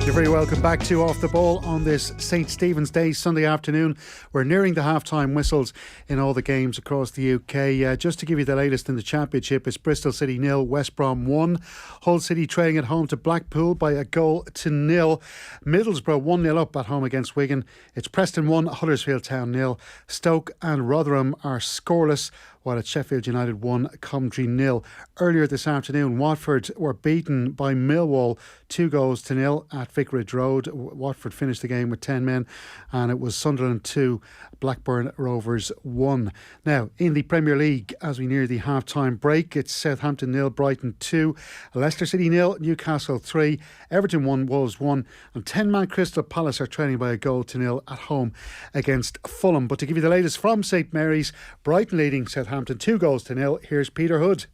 You're very welcome back to Off the Ball on this St Stephen's Day Sunday afternoon. We're nearing the half-time whistles in all the games across the UK. Just to give you the latest in the Championship, it's Bristol City 0, West Brom 1. Hull City trailing at home to Blackpool by 1-0. Middlesbrough 1-0 up at home against Wigan. It's Preston 1, Huddersfield Town 0. Stoke and Rotherham are scoreless, while at Sheffield United 1, Coventry 0. Earlier this afternoon, Watford were beaten by Millwall 2-0 at Vicarage Road. Watford finished the game with 10 men, and it was Sunderland 2, Blackburn Rovers 1. Now, in the Premier League, as we near the half-time break, it's Southampton 0, Brighton 2, Leicester City 0, Newcastle 3, Everton 1, Wolves 1, and 10-man Crystal Palace are trailing by 1-0 at home against Fulham. But to give you the latest from St Mary's, Brighton leading Southampton 2-0. Here's Peter Hood.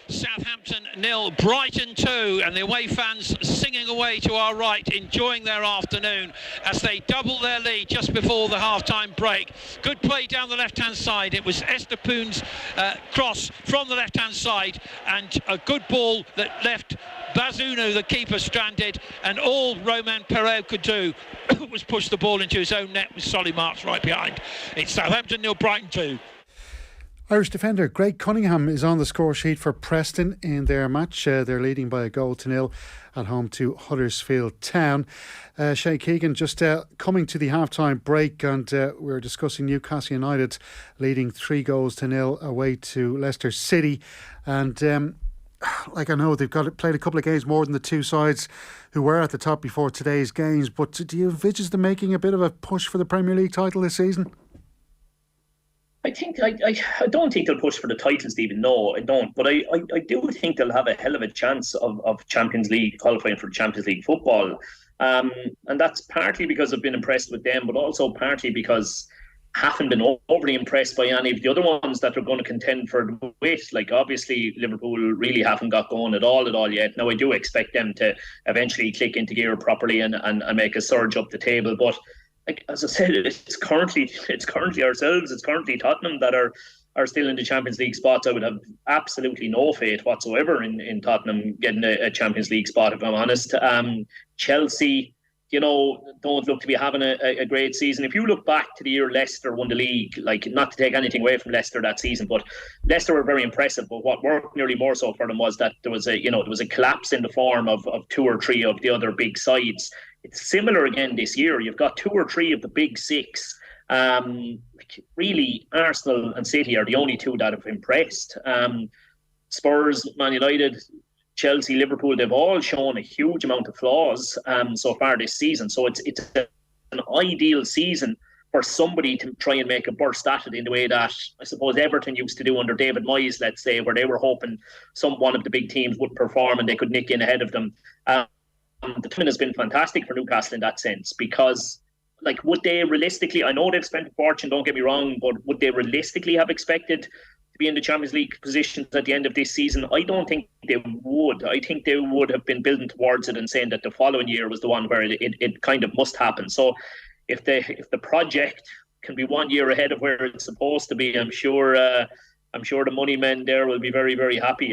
Southampton 0, Brighton 2, and the away fans singing away to our right, enjoying their afternoon as they double their lead just before the half-time break. Good play down the left-hand side. It was Estepoon's cross from the left-hand side, and a good ball that left Bazunu, the keeper, stranded, and all Romain Perraud could do was push the ball into his own net with solid marks right behind. It's Southampton 0, Brighton 2. Irish defender Greg Cunningham is on the score sheet for Preston in their match. They're leading by 1-0 at home to Huddersfield Town. Shane Keegan, just coming to the half-time break, and we're discussing Newcastle United leading 3-0 away to Leicester City. And I know they've played a couple of games more than the two sides who were at the top before today's games, but do you envisage them making a bit of a push for the Premier League title this season? I don't think they'll push for the title, Stephen. No, I don't. But I do think they'll have a hell of a chance of Champions League, qualifying for Champions League football. And that's partly because I've been impressed with them, but also partly because I haven't been overly impressed by any of the other ones that are going to contend for the weight. Like, obviously, Liverpool really haven't got going at all yet. Now, I do expect them to eventually click into gear properly and make a surge up the table. But like, as I said, it's currently ourselves. It's currently Tottenham that are still in the Champions League spots. I would have absolutely no faith whatsoever in Tottenham getting a Champions League spot, if I'm honest. Chelsea, don't look to be having a great season. If you look back to the year Leicester won the league, like, not to take anything away from Leicester that season, but Leicester were very impressive. But what worked nearly more so for them was that there was a collapse in the form of two or three of the other big sides. It's similar again this year. You've got two or three of the big six. Really, Arsenal and City are the only two that have impressed. Spurs, Man United, Chelsea, Liverpool, they've all shown a huge amount of flaws so far this season. So it's an ideal season for somebody to try and make a burst at it in the way that I suppose Everton used to do under David Moyes, let's say, where they were hoping one of the big teams would perform and they could nick in ahead of them. The timing has been fantastic for Newcastle in that sense, because, like, would they realistically, I know they've spent a fortune, don't get me wrong, but would they realistically have expected to be in the Champions League positions at the end of this season? I don't think they would. I think they would have been building towards it and saying that the following year was the one where it kind of must happen. So if the project can be 1 year ahead of where it's supposed to be, I'm sure the money men there will be very, very happy,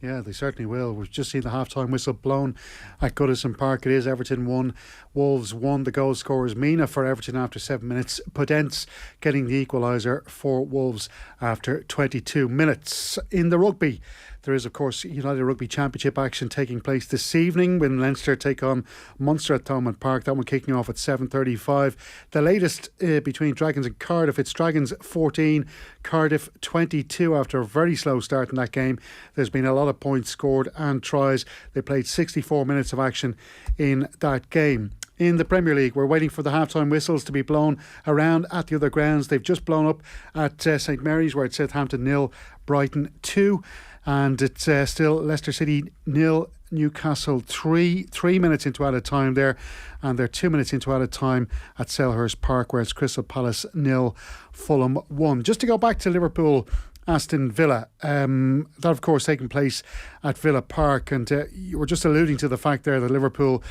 Yeah, they certainly will. We've just seen the half-time whistle blown at Goodison Park. It is Everton 1, Wolves 1. The goal scorers Mina for Everton after 7 minutes. Podence getting the equaliser for Wolves after 22 minutes. In the rugby, there is, of course, United Rugby Championship action taking place this evening when Leinster take on Munster at Thomond Park. That one kicking off at 7:35. The latest between Dragons and Cardiff, it's Dragons 14, Cardiff 22 after a very slow start in that game. There's been a lot of points scored and tries. They played 64 minutes of action in that game. In the Premier League, we're waiting for the half-time whistles to be blown around at the other grounds. They've just blown up at St Mary's, where it's Southampton 0, Brighton 2, and it's still Leicester City 0, Newcastle 3 minutes into added time there, and they're 2 minutes into added time at Selhurst Park, where it's Crystal Palace 0, Fulham 1. Just to go back to Liverpool Aston Villa, that of course taking place at Villa Park, and you were just alluding to the fact there that Liverpool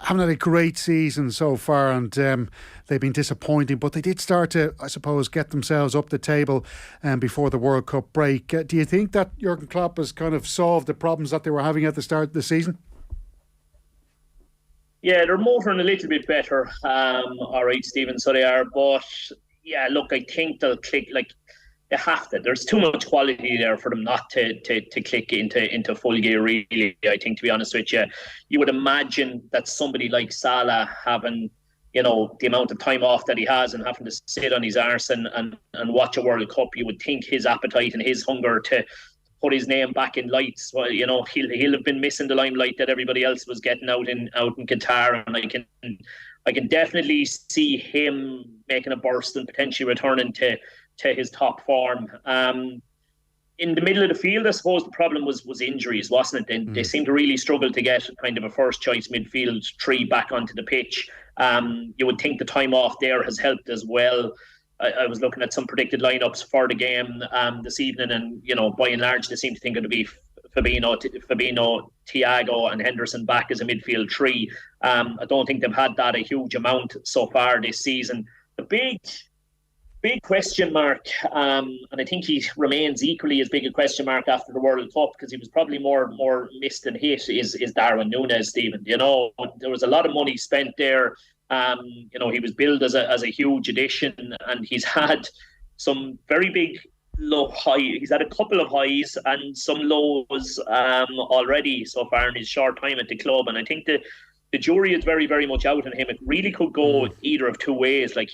haven't had a great season so far, and they've been disappointing, but they did start to, I suppose, get themselves up the table before the World Cup break. Do you think that Jurgen Klopp has kind of solved the problems that they were having at the start of the season? Yeah, they're motoring a little bit better, all right, Stephen, so they are, but yeah, look, I think they'll click, like, they have to. There's too much quality there for them not to click into full gear, really. I think, to be honest with you, you would imagine that somebody like Salah having, the amount of time off that he has and having to sit on his arse and watch a World Cup, you would think his appetite and his hunger to put his name back in lights, well, he'll have been missing the limelight that everybody else was getting out in Qatar, and I can definitely see him making a burst and potentially returning to his top form. In the middle of the field, I suppose the problem was injuries, wasn't it? They seem to really struggle to get kind of a first choice midfield three back onto the pitch. You would think the time off there has helped as well. I was looking at some predicted lineups for the game this evening, and by and large they seem to think it'll be Fabinho, Thiago and Henderson back as a midfield three. I don't think they've had that a huge amount so far this season. The big question mark, and I think he remains equally as big a question mark after the World Cup, because he was probably more missed than hit, is Darwin Núñez, Stephen. There was a lot of money spent there. He was billed as a huge addition, and he's had some very big low high. He's had a couple of highs and some lows already so far in his short time at the club, and I think the jury is very, very much out on him. It really could go either of two ways. Like,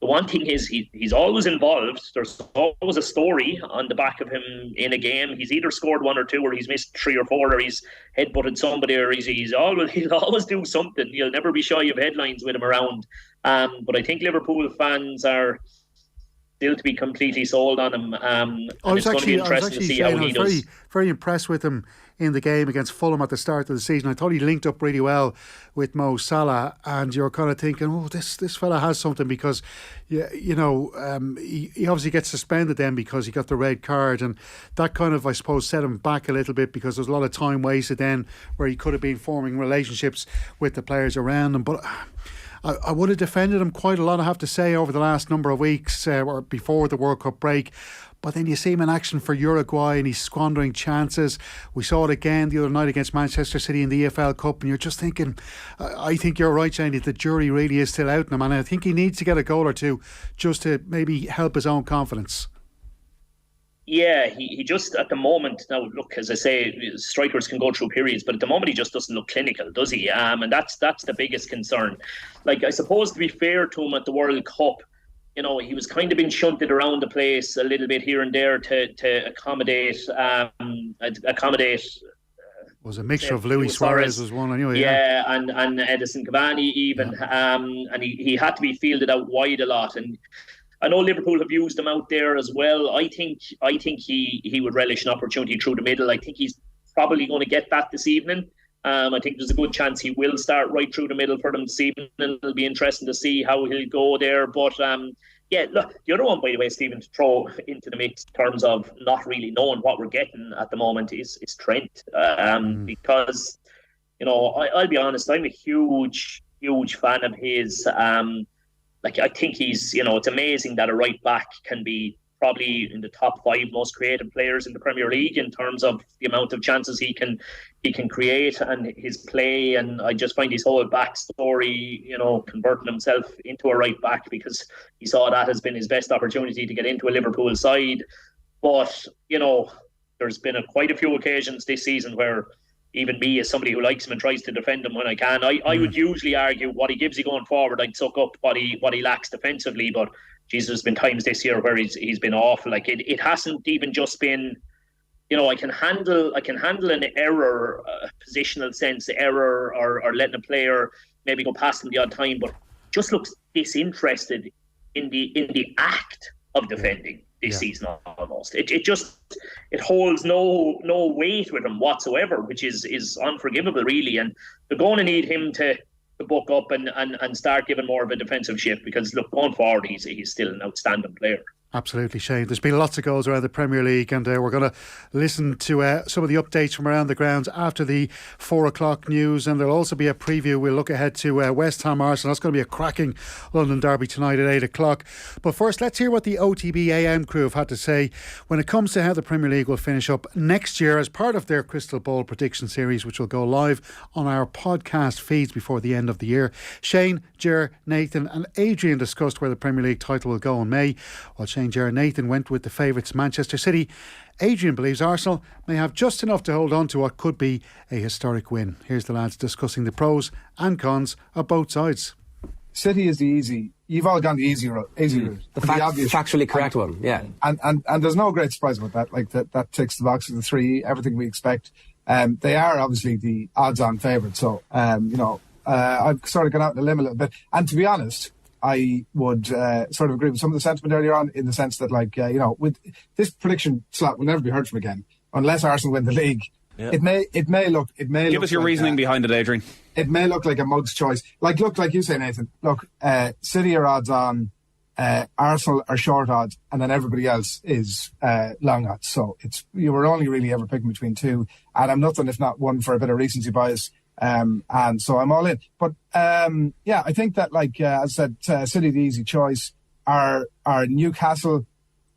the one thing is he's always involved. There's always a story on the back of him in a game. He's either scored one or two, or he's missed three or four, or he's headbutted somebody, or he'll always do something. You'll never be shy of headlines with him around. But I think Liverpool fans are still to be completely sold on him. I was actually does. Very impressed with him in the game against Fulham at the start of the season. I thought he linked up really well with Mo Salah, and you're kind of thinking, oh, this fella has something, because he obviously gets suspended then because he got the red card, and that kind of, I suppose, set him back a little bit, because there's a lot of time wasted then where he could have been forming relationships with the players around him. But I would have defended him quite a lot, I have to say, over the last number of weeks or before the World Cup break. But then you see him in action for Uruguay and he's squandering chances. We saw it again the other night against Manchester City in the EFL Cup, and you're just thinking, I think you're right, Shane, that the jury really is still out on him, and I think he needs to get a goal or two just to maybe help his own confidence. Yeah, he just, at the moment, now look, as I say, strikers can go through periods, but at the moment he just doesn't look clinical, does he? And that's the biggest concern. Like, I suppose, to be fair to him at the World Cup, he was kind of being shunted around the place a little bit here and there to accommodate. Was a mixture of Luis Suarez was one anyway. Yeah, and Edison Cavani even, and he had to be fielded out wide a lot, and I know Liverpool have used him out there as well. I think he would relish an opportunity through the middle. I think he's probably going to get that this evening. I think there's a good chance he will start right through the middle for them this evening, and it'll be interesting to see how he'll go there. But yeah, look, the other one, by the way, Stephen, to throw into the mix in terms of not really knowing what we're getting at the moment is Trent. Because, I'll be honest, I'm a huge fan of his. I think he's, it's amazing that a right back can be probably in the top 5 most creative players in the Premier League in terms of the amount of chances he can create and his play. And I just find his whole backstory, converting himself into a right back, because he saw that has been his best opportunity to get into a Liverpool side. But, there's been quite a few occasions this season where even me, as somebody who likes him and tries to defend him when I can, I would usually argue what he gives you going forward, I'd suck up what he lacks defensively. But Jesus, there's been times this year where he's been awful. Like it hasn't even just been, I can handle an error, positional sense error, or letting a player maybe go past him the odd time, but just looks disinterested in the act of defending this season almost. It holds no weight with him whatsoever, which is unforgivable really. And they're going to need him to buck up and start giving more of a defensive shift, because look, going forward he's still an outstanding player. Absolutely, Shane. There's been lots of goals around the Premier League, and we're going to listen to some of the updates from around the grounds after the 4 o'clock news, and there'll also be a preview. We'll look ahead to West Ham Arsenal. That's going to be a cracking London derby tonight at 8 o'clock. But first, let's hear what the OTB AM crew have had to say when it comes to how the Premier League will finish up next year as part of their Crystal Ball prediction series, which will go live on our podcast feeds before the end of the year. Shane, Ger, Nathan and Adrian discussed where the Premier League title will go in May, while Shane, Ger and Nathan went with the favourites Manchester City. Adrian believes Arsenal may have just enough to hold on to what could be a historic win. Here's the lads discussing the pros and cons of both sides. City is the easy. You've all gone the easy route. The obvious, factually correct one, yeah. And there's no great surprise about that. Like that ticks the box of the three, everything we expect. They are obviously the odds-on favourite. So I've sort of gone out on a limb a little bit. And to be honest, I would sort of agree with some of the sentiment earlier on, in the sense that, with this prediction slot will never be heard from again unless Arsenal win the league. Yeah. It may look. Give us your reasoning behind it, Adrian. It may look like a mug's choice. Like you say, Nathan. Look, City are odds on, Arsenal are short odds, and then everybody else is long odds. So you were only really ever picking between two, and I'm nothing if not one for a bit of recency bias. And so I'm all in. But I think that, as I said, City the easy choice. Are Newcastle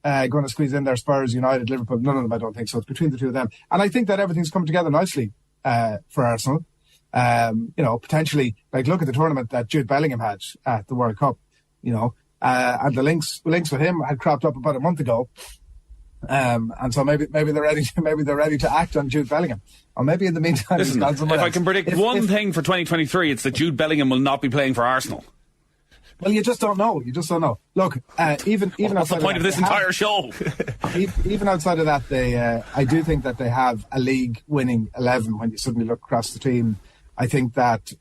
going to squeeze in there? Spurs, United, Liverpool? None of them, I don't think so. It's between the two of them. And I think that everything's come together nicely for Arsenal. Potentially, look at the tournament that Jude Bellingham had at the World Cup, and the links with him had cropped up about a month ago. And so maybe they're ready to act on Jude Bellingham, or maybe in the meantime. Listen, if I can predict one thing for 2023, it's that Jude Bellingham will not be playing for Arsenal. Well, you just don't know. Look, even what's the point of this entire show? Even outside of that, I do think that they have a league-winning 11. When you suddenly look across the team, I think that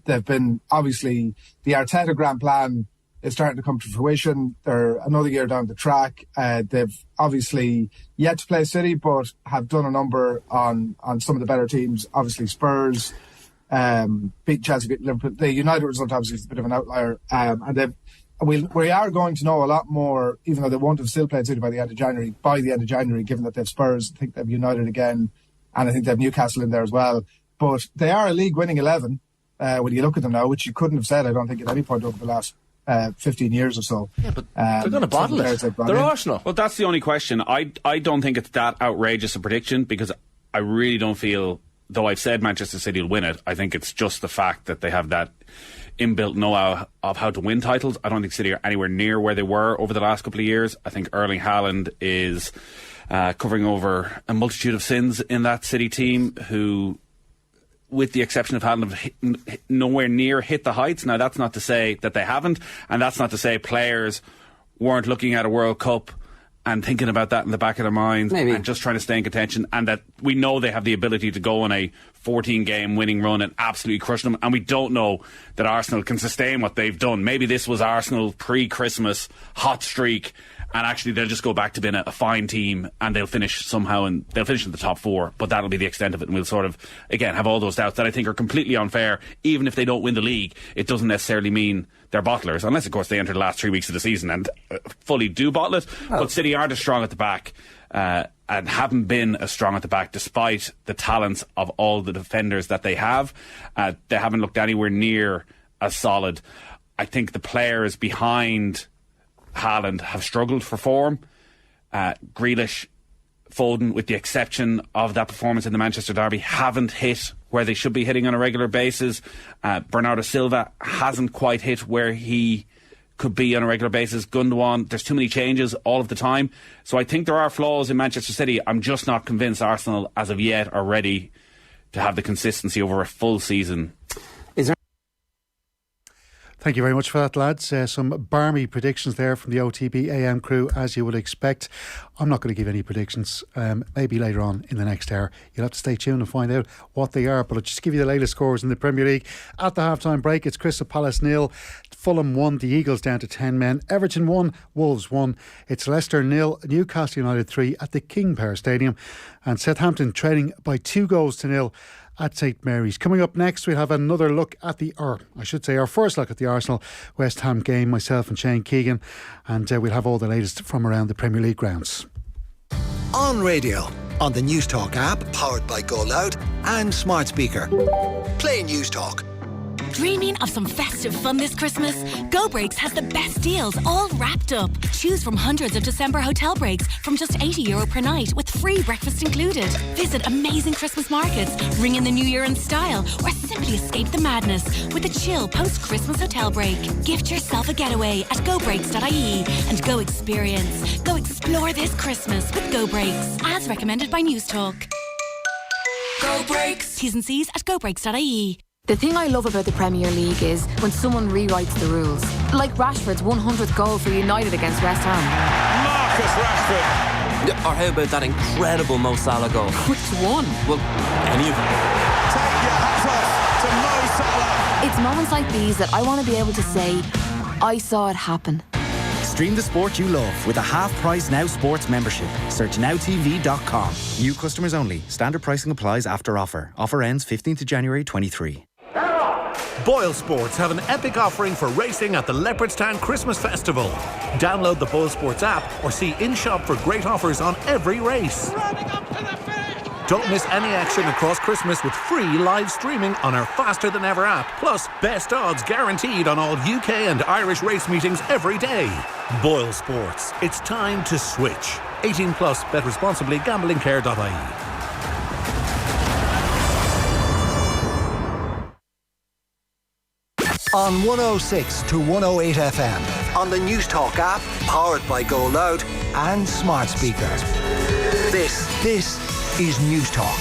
they've been, obviously, the Arteta grand plan is starting to come to fruition. They're another year down the track. They've obviously yet to play City, but have done a number on some of the better teams. Obviously, Spurs beat Chelsea, beat Liverpool. The United result obviously is a bit of an outlier. And we are going to know a lot more, even though they won't have still played City by the end of January, given that they have Spurs. I think they have United again, and I think they have Newcastle in there as well. But they are a league-winning 11 when you look at them now, which you couldn't have said, I don't think, at any point over the last 15 years or so. Yeah, but they're going to bottle it. They're Arsenal. Well, that's the only question. I don't think it's that outrageous a prediction, because I really don't feel, though I've said Manchester City will win it, I think it's just the fact that they have that inbuilt know-how of how to win titles. I don't think City are anywhere near where they were over the last couple of years. I think Erling Haaland is covering over a multitude of sins in that City team, who, with the exception of Haaland, have nowhere near hit the heights. Now, that's not to say that they haven't, and that's not to say players weren't looking at a World Cup and thinking about that in the back of their minds, and just trying to stay in contention, and that we know they have the ability to go on a 14-game winning run and absolutely crush them, and we don't know that Arsenal can sustain what they've done. Maybe this was Arsenal pre-Christmas hot streak, and actually they'll just go back to being a fine team, and they'll finish somehow, and they'll finish in the top four, but that'll be the extent of it, and we'll sort of, again, have all those doubts that I think are completely unfair. Even if they don't win the league, it doesn't necessarily mean they're bottlers, unless of course they enter the last 3 weeks of the season and fully do bottle it. But City aren't as strong at the back, and haven't been as strong at the back despite the talents of all the defenders that they have. They haven't looked anywhere near as solid. I think the players behind Haaland have struggled for form. Grealish, Foden, with the exception of that performance in the Manchester derby, haven't hit where they should be hitting on a regular basis. Bernardo Silva hasn't quite hit where he could be on a regular basis. Gundogan, there's too many changes all of the time. So I think there are flaws in Manchester City. I'm just not convinced Arsenal, as of yet, are ready to have the consistency over a full season. Thank you very much for that, lads. Some barmy predictions there from the OTB AM crew, as you would expect. I'm not going to give any predictions. Maybe later on in the next hour. You'll have to stay tuned and find out what they are. But I'll just give you the latest scores in the Premier League. At the half-time break, it's Crystal Palace 0. Fulham 1, the Eagles down to 10 men. Everton 1, Wolves 1. It's Leicester 0, Newcastle United 3 at the King Power Stadium. And Southampton trailing by 2-0 at St Mary's. Coming up next, we'll have another look at our first look at the Arsenal West Ham game, myself and Shane Keegan, and we'll have all the latest from around the Premier League grounds. On radio, on the News Talk app, powered by Go Loud, and smart speaker. Play News Talk. Dreaming of some festive fun this Christmas? Go Breaks has the best deals all wrapped up. Choose from hundreds of December hotel breaks from just €80 per night with free breakfast included. Visit amazing Christmas markets, ring in the new year in style, or simply escape the madness with a chill post-Christmas hotel break. Gift yourself a getaway at gobreaks.ie and go experience. Go explore this Christmas with Go Breaks, as recommended by News Talk. Go Breaks. T's and C's at gobreaks.ie. The thing I love about the Premier League is when someone rewrites the rules. Like Rashford's 100th goal for United against West Ham. Marcus Rashford. Or how about that incredible Mo Salah goal? Which one? Well, any of them. Take your hat off to Mo Salah. It's moments like these that I want to be able to say, I saw it happen. Stream the sport you love with a half-price Now Sports membership. Search nowtv.com. New customers only. Standard pricing applies after offer. Offer ends 15th of January 23. Boyle Sports have an epic offering for racing at the Leopardstown Christmas Festival. Download the Boyle Sports app or see in-shop for great offers on every race. Don't miss any action across Christmas with free live streaming on our Faster Than Ever app. Plus, best odds guaranteed on all UK and Irish race meetings every day. Boyle Sports. It's time to switch. 18 plus. Bet responsibly. Gamblingcare.ie. On 106 to 108 FM. On the News Talk app, powered by Go Loud and smart speakers. This is News Talk.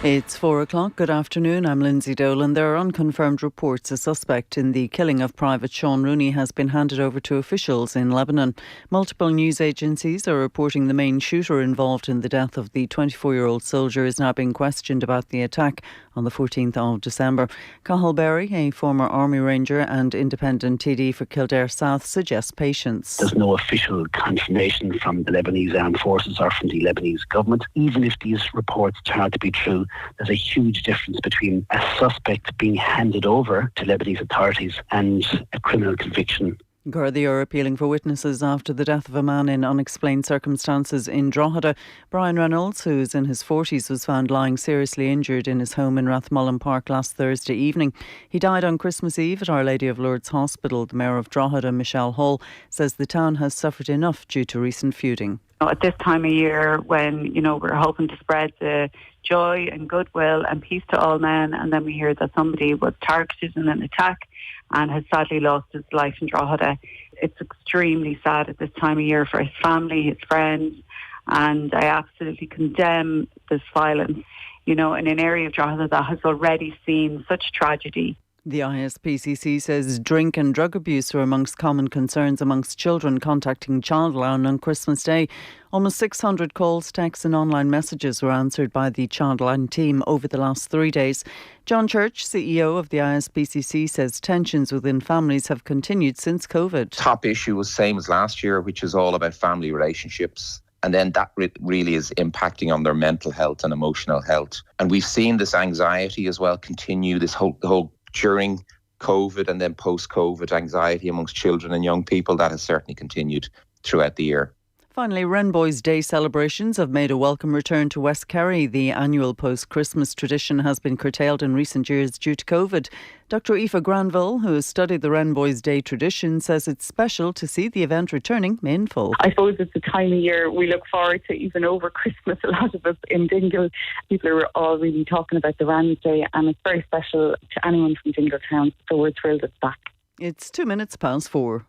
It's 4 o'clock. Good afternoon. I'm Lindsay Doyle, and there are unconfirmed reports a suspect in the killing of Private Sean Rooney has been handed over to officials in Lebanon. Multiple news agencies are reporting the main shooter involved in the death of the 24-year-old soldier is now being questioned about the attack on the 14th of December. Cathal Berry, a former Army Ranger and independent TD for Kildare South, suggests patience. There's no official confirmation from the Lebanese armed forces or from the Lebanese government. Even if these reports turn out to be true, there's a huge difference between a suspect being handed over to Lebanese authorities and a criminal conviction. Gardaí are appealing for witnesses after the death of a man in unexplained circumstances in Drogheda. Brian Reynolds, who's in his 40s, was found lying seriously injured in his home in Rathmullen Park last Thursday evening. He died on Christmas Eve at Our Lady of Lourdes Hospital. The Mayor of Drogheda, Michelle Hall, says the town has suffered enough due to recent feuding. At this time of year when, we're hoping to spread the joy and goodwill and peace to all men, and then we hear that somebody was targeted in an attack and has sadly lost his life in Drogheda. It's extremely sad at this time of year for his family, his friends, and I absolutely condemn this violence, in an area of Drogheda that has already seen such tragedy. The ISPCC says drink and drug abuse are amongst common concerns amongst children contacting Childline on Christmas Day. Almost 600 calls, texts and online messages were answered by the Childline team over the last 3 days. John Church, CEO of the ISPCC, says tensions within families have continued since COVID. Top issue was same as last year, which is all about family relationships. And then that really is impacting on their mental health and emotional health. And we've seen this anxiety as well continue, the whole during COVID and then post-COVID anxiety amongst children and young people. That has certainly continued throughout the year. Finally, Wren Boys Day celebrations have made a welcome return to West Kerry. The annual post-Christmas tradition has been curtailed in recent years due to COVID. Dr. Aoife Granville, who has studied the Wren Boys Day tradition, says it's special to see the event returning in full. I suppose it's the time of year we look forward to, even over Christmas. A lot of us in Dingle, people are all really talking about the Wren Day, and it's very special to anyone from Dingle Town, so we're thrilled it's back. It's 4:02.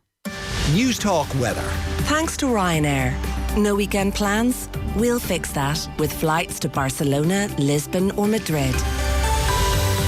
News Talk weather. Thanks to Ryanair. No weekend plans? We'll fix that with flights to Barcelona, Lisbon or Madrid.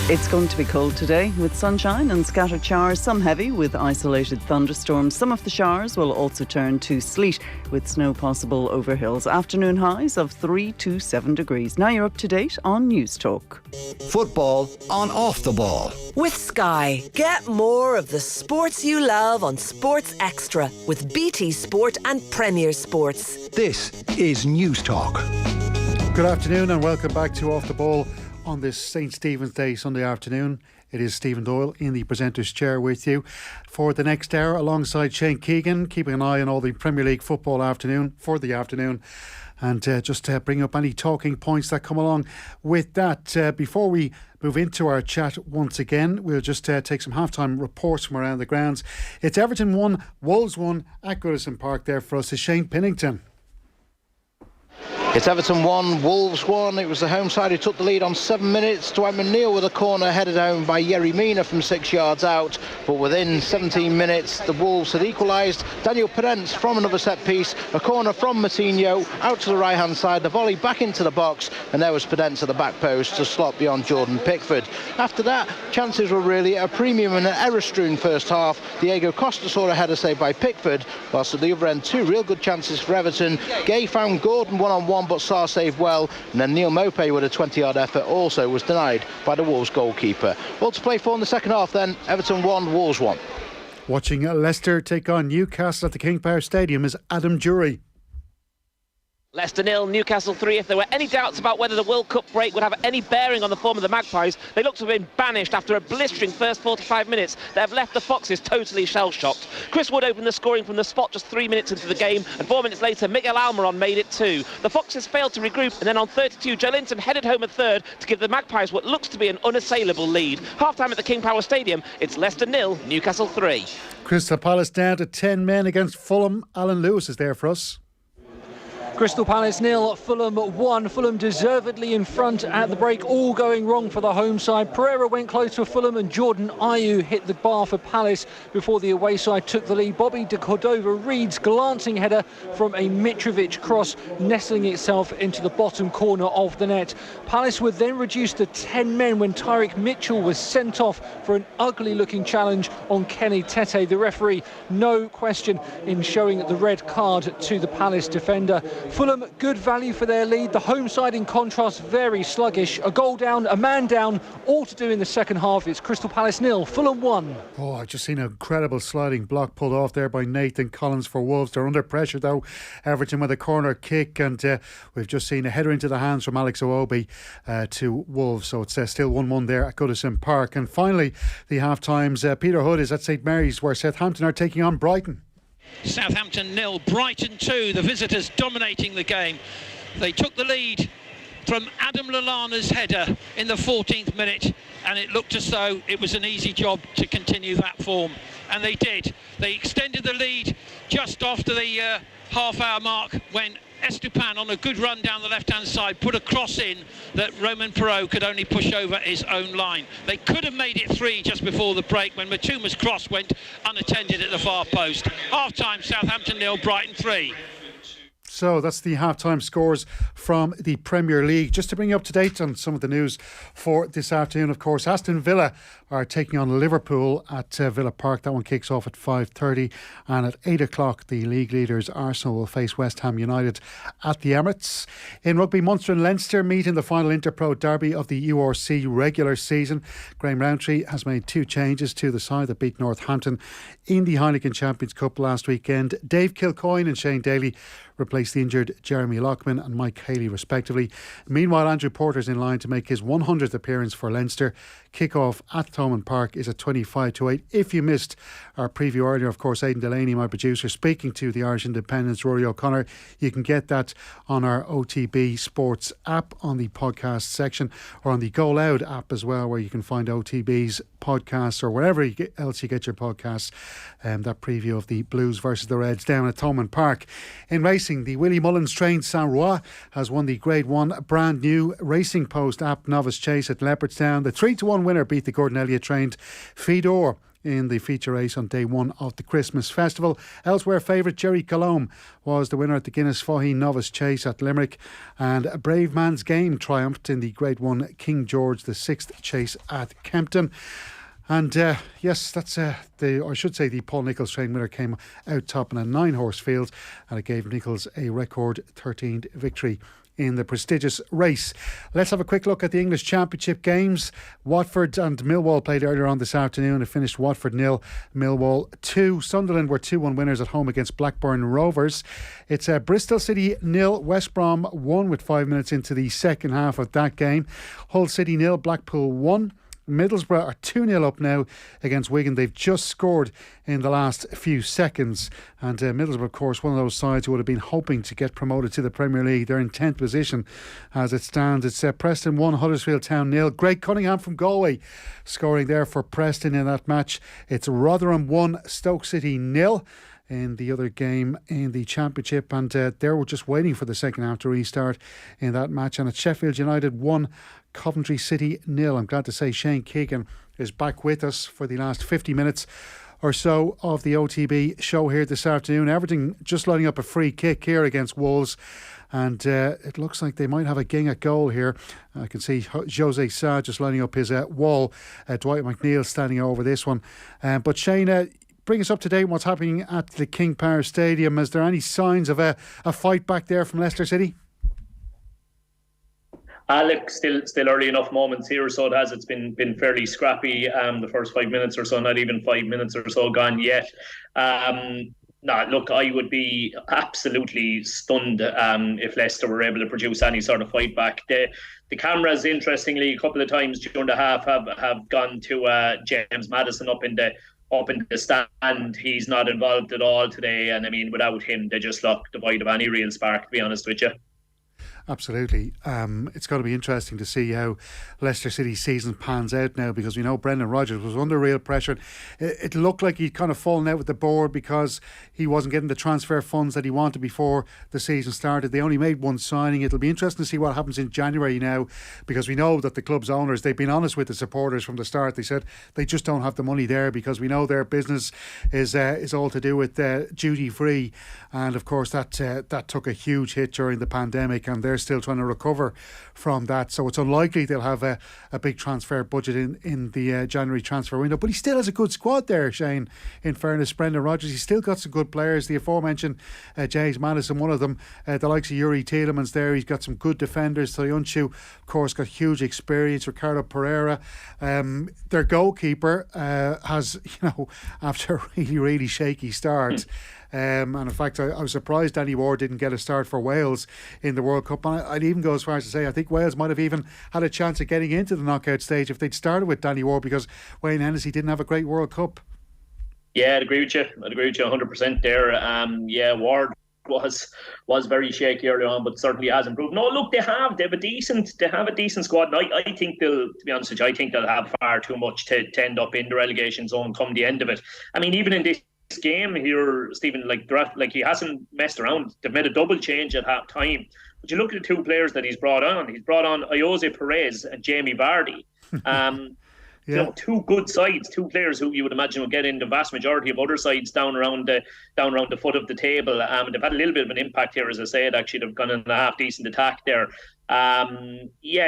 It's going to be cold today with sunshine and scattered showers, some heavy with isolated thunderstorms. Some of the showers will also turn to sleet with snow possible over hills. Afternoon highs of 3 to 7 degrees. Now you're up to date on News Talk. Football on Off the Ball. With Sky, get more of the sports you love on Sports Extra with BT Sport and Premier Sports. This is News Talk. Good afternoon and welcome back to Off the Ball on this St. Stephen's Day Sunday afternoon. It is Stephen Doyle in the presenter's chair with you for the next hour alongside Shane Keegan, keeping an eye on all the Premier League football for the afternoon, and just bring up any talking points that come along with that. Before we move into our chat once again, we'll just take some halftime reports from around the grounds. It's Everton 1, Wolves 1 at Goodison Park. There for us is Shane Pinnington. It's Everton 1, Wolves 1. It was the home side who took the lead on 7 minutes. Dwight McNeil with a corner headed home by Yerry Mina from 6 yards out. But within 17 minutes, the Wolves had equalised. Daniel Perence from another set piece. A corner from Moutinho out to the right-hand side. The volley back into the box. And there was Perence at the back post to slot beyond Jordan Pickford. After that, chances were really at a premium and an error-strewn first half. Diego Costa saw a header saved by Pickford. Whilst at the other end, 2 real good chances for Everton. Gay found Gordon one-on-one, but Sarr saved well, and then Neil Maupay with a 20-yard effort also was denied by the Wolves goalkeeper. All to play for in the second half then. Everton 1, Wolves 1. Watching Leicester take on Newcastle at the King Power Stadium is Adam Jury. Leicester 0, Newcastle 3. If there were any doubts about whether the World Cup break would have any bearing on the form of the Magpies, they look to have been banished after a blistering first 45 minutes. They have left the Foxes totally shell-shocked. Chris Wood opened the scoring from the spot just 3 minutes into the game, and 4 minutes later, Miguel Almiron made it 2. The Foxes failed to regroup, and then on 32, Joe Linton headed home at third to give the Magpies what looks to be an unassailable lead. Half-time at the King Power Stadium, it's Leicester 0, Newcastle 3. Crystal Palace down to 10 men against Fulham. Alan Lewis is there for us. Crystal Palace 0, Fulham 1. Fulham deservedly in front at the break, all going wrong for the home side. Pereira went close for Fulham and Jordan Ayew hit the bar for Palace before the away side took the lead. Bobby de Cordova-Reid's glancing header from a Mitrovic cross nestling itself into the bottom corner of the net. Palace were then reduced to 10 men when Tyreek Mitchell was sent off for an ugly looking challenge on Kenny Tete. The referee, no question in showing the red card to the Palace defender. Fulham, good value for their lead. The home side, in contrast, very sluggish. A goal down, a man down, all to do in the second half. It's Crystal Palace 0, Fulham 1. Oh, I've just seen an incredible sliding block pulled off there by Nathan Collins for Wolves. They're under pressure, though. Everton with a corner kick, and we've just seen a header into the hands from Alex Iwobi to Wolves. So it's still 1-1 there at Goodison Park. And finally, the half-times. Peter Hood is at St Mary's, where Southampton are taking on Brighton. Southampton 0, Brighton 2, the visitors dominating the game. They took the lead from Adam Lallana's header in the 14th minute, and it looked as though it was an easy job to continue that form, and they did. They extended the lead just after the half-hour mark when Estupan, on a good run down the left-hand side, put a cross in that Romain Perraud could only push over his own line. They could have made it 3 just before the break when Matuma's cross went unattended at the far post. Half-time, Southampton 0, Brighton 3. So that's the half-time scores from the Premier League. Just to bring you up to date on some of the news for this afternoon, of course, Aston Villa are taking on Liverpool at Villa Park. That one kicks off at 5:30, and at 8 o'clock the league leaders Arsenal will face West Ham United at the Emirates. In rugby, Munster and Leinster meet in the final Interpro derby of the URC regular season. Graham Rowntree has made 2 changes to the side that beat Northampton in the Heineken Champions Cup last weekend. Dave Kilcoyne and Shane Daly replaced the injured Jeremy Lockman and Mike Haley respectively. Meanwhile, Andrew Porter's in line to make his 100th appearance for Leinster. Kick-off at Thomond Park is at 25-8. If you missed our preview earlier, of course, Aidan Delaney, my producer, speaking to the Irish Independent's Rory O'Connor, you can get that on our OTB Sports app on the podcast section, or on the Go Loud app as well, where you can find OTB's podcasts or wherever else you get your podcasts. That preview of the Blues versus the Reds down at Thomond Park. In racing, the Willie Mullins trained Saint Roy has won the Grade 1 brand new Racing Post app novice chase at Leopardstown. The 3-1 winner beat the Gordon Elliott trained Fedor in the feature race on day one of the Christmas festival. Elsewhere, favourite Jerry Colombe was the winner at the Guinness Fahey Novice Chase at Limerick, and a Brave Man's Game triumphed in the Grade 1 King George VI Chase at Kempton. And yes, that's the Paul Nicholls train winner came out top in a 9-horse field, and it gave Nicholls a record 13th victory in the prestigious race. Let's have a quick look at the English Championship games. Watford and Millwall played earlier on this afternoon. It finished Watford 0, Millwall 2. Sunderland were 2-1 winners at home against Blackburn Rovers. It's Bristol City 0, West Brom 1 with 5 minutes into the second half of that game. Hull City 0, Blackpool 1. Middlesbrough are 2-0 up now against Wigan. They've just scored in the last few seconds, and Middlesbrough, of course, one of those sides who would have been hoping to get promoted to the Premier League. They're in 10th position as it stands. It's Preston 1, Huddersfield Town 0. Greg Cunningham from Galway scoring there for Preston in that match. It's Rotherham 1, Stoke City 0 in the other game in the Championship, and they were just waiting for the second half to restart in that match. And it's Sheffield United 1, Coventry City 0. I'm glad to say Shane Keegan is back with us for the last 50 minutes or so of the OTB show here this afternoon. Everton just lining up a free kick here against Wolves, and it looks like they might have a gang at goal here. I can see Jose Sa just lining up his wall. Dwight McNeil standing over this one. But Shane, bring us up to date on what's happening at the King Power Stadium. Is there any signs of a fight back there from Leicester City? Look, still early enough moments here, so it has. It's been fairly scrappy. The first 5 minutes or so, not even 5 minutes or so gone yet. Look, I would be absolutely stunned if Leicester were able to produce any sort of fight back. The cameras, interestingly, a couple of times during the half have gone to James Maddison up in the stand. He's not involved at all today, and I mean, without him, they just look devoid of any real spark, to be honest with you. Absolutely. It's going to be interesting to see how Leicester City's season pans out now, because we know Brendan Rodgers was under real pressure. It looked like he'd kind of fallen out with the board because he wasn't getting the transfer funds that he wanted before the season started. They only made one signing. It'll be interesting to see what happens in January now, because we know that the club's owners, they've been honest with the supporters from the start. They said they just don't have the money there, because we know their business is all to do with duty free, and of course that took a huge hit during the pandemic, and they're still trying to recover from that. So it's unlikely they'll have a big transfer budget in the January transfer window. But he still has a good squad there, Shane. In fairness, Brendan Rodgers, he's still got some good players. The aforementioned James Maddison, one of them, the likes of Yuri Tielemans there. He's got some good defenders. Soyuncu, of course, got huge experience. Ricardo Pereira, their goalkeeper has, after a really, really shaky start. And in fact, I was surprised Danny Ward didn't get a start for Wales in the World Cup. And I'd even go as far as to say I think Wales might have even had a chance of getting into the knockout stage if they'd started with Danny Ward, because Wayne Hennessy didn't have a great World Cup. Yeah, I'd agree with you 100% there. Ward was very shaky early on, but certainly has improved. No, look, they have a decent squad. And I think to be honest with you, I think they'll have far too much to end up in the relegation zone come the end of it. I mean, even in this game here, Stephen, he hasn't messed around. They've made a double change at half time. But you look at the two players that he's brought on. He's brought on Jose Perez and Jamie Vardy. Two good sides, two players who you would imagine will get in the vast majority of other sides down around the foot of the table. They've had a little bit of an impact here, as I said. Actually, they've gone in a half decent attack there.